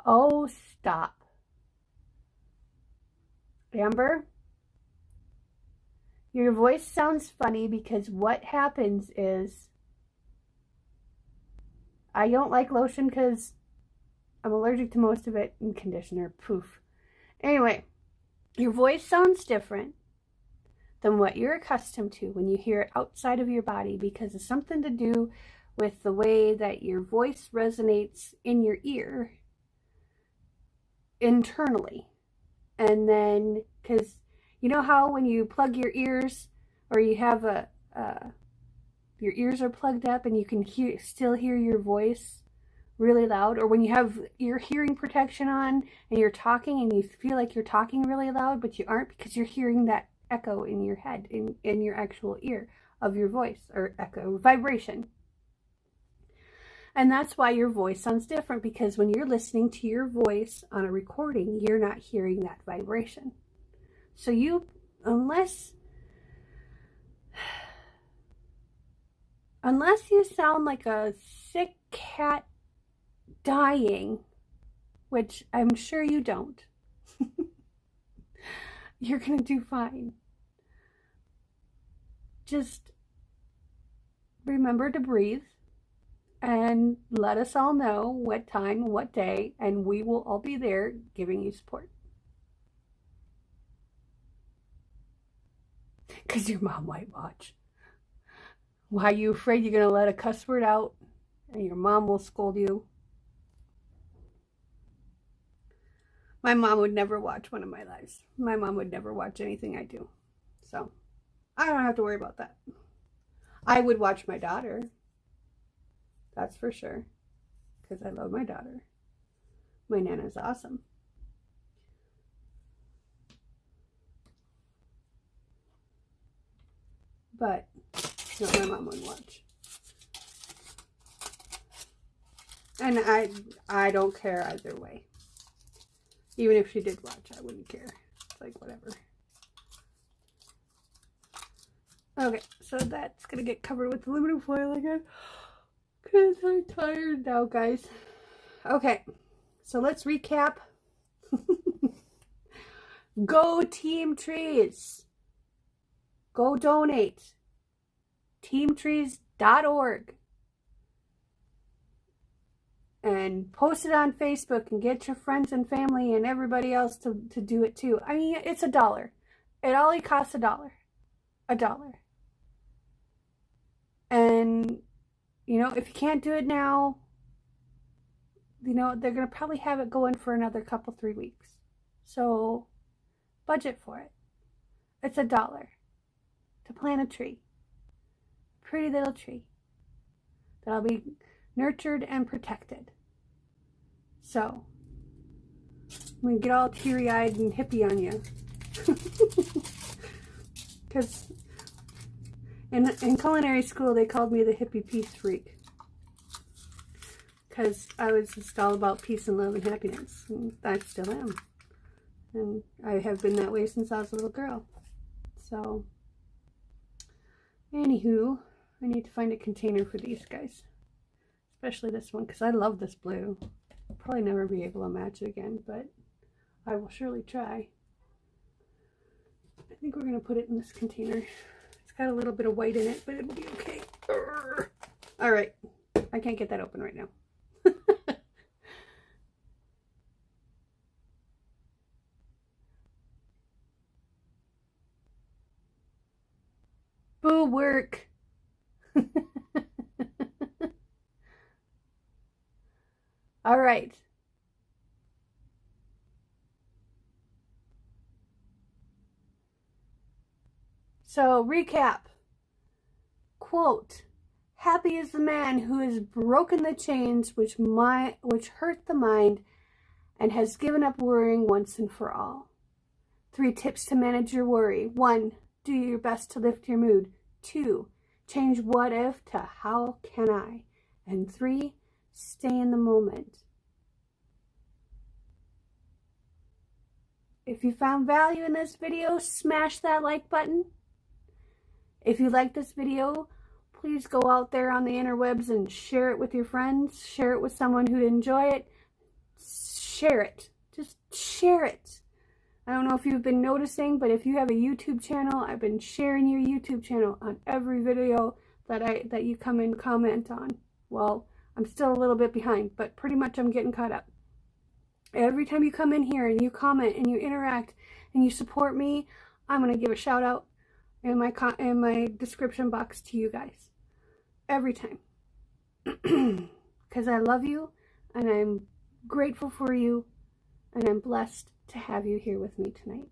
Oh, stop. Amber, your voice sounds funny because what happens is I don't like lotion because I'm allergic to most of it, and conditioner. Poof. Anyway, your voice sounds different than what you're accustomed to when you hear it outside of your body, because it's something to do with the way that your voice resonates in your ear internally. And then, because you know how when you plug your ears, or you have your ears are plugged up and you can still hear your voice really loud, or when you have your hearing protection on and you're talking and you feel like you're talking really loud, but you aren't, because you're hearing that echo in your head, in your actual ear of your voice, or echo, vibration. And that's why your voice sounds different, because when you're listening to your voice on a recording, you're not hearing that vibration. So unless you sound like a sick cat dying, which I'm sure you don't, you're gonna do fine. Just remember to breathe and let us all know what time, what day, and we will all be there giving you support. Because your mom might watch. Why are you afraid you're going to let a cuss word out and your mom will scold you. My mom would never watch one of my lives. My mom would never watch anything I do. So I don't have to worry about that. I would watch my daughter. That's for sure. Because I love my daughter. My Nana's awesome. But no, my mom wouldn't watch. And I don't care either way. Even if she did watch, I wouldn't care. It's like, whatever. Okay, so that's going to get covered with aluminum foil again. Because I'm tired now, guys. Okay, so let's recap. Go Team Trees. Go donate. teamtrees.org. And post it on Facebook and get your friends and family and everybody else to do it too. I mean, it's $1. It only costs $1. $1. And, you know, if you can't do it now, you know, they're going to probably have it going for another 3 weeks. So, budget for it. It's $1 to plant a tree. A pretty little tree. That'll be nurtured and protected. So, I'm going to get all teary-eyed and hippie on you. Because in culinary school, they called me the hippie peace freak. Because I was just all about peace and love and happiness. And I still am. And I have been that way since I was a little girl. So, anywho, I need to find a container for these guys. Especially this one, because I love this blue. I'll probably never be able to match it again, but I will surely try. I think we're going to put it in this container. It's got a little bit of white in it, but it'll be okay. Alright, I can't get that open right now. Boo work! All right. So, recap. Quote, happy is the man who has broken the chains which hurt the mind and has given up worrying once and for all. 3 tips to manage your worry. 1, do your best to lift your mood. 2, change what if to how can I. And 3, stay in the moment. If you found value in this video, smash that like button. If you like this video, please go out there on the interwebs and share it with your friends. Share it with someone who'd enjoy it. Share it. Just share it. I don't know if you've been noticing, but if you have a YouTube channel, I've been sharing your YouTube channel on every video that you come and comment on. Well, I'm still a little bit behind, but pretty much I'm getting caught up. Every time you come in here and you comment and you interact and you support me, I'm going to give a shout out in my description box to you guys. Every time. Because I love you and I'm grateful for you and I'm blessed to have you here with me tonight.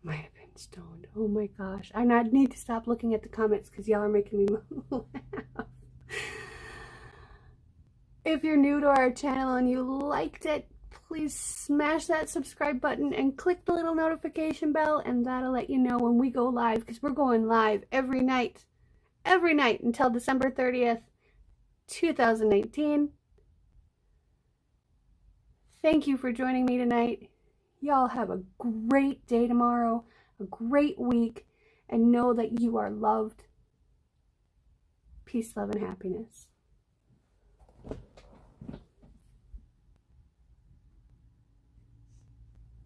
Might have been stoned. Oh my gosh. I need to stop looking at the comments because y'all are making me laugh. If you're new to our channel and you liked it, please smash that subscribe button and click the little notification bell, and that'll let you know when we go live, because we're going live every night until December 30th, 2019. Thank you for joining me tonight. Y'all have a great day tomorrow, a great week, and know that you are loved. Peace, love, and happiness.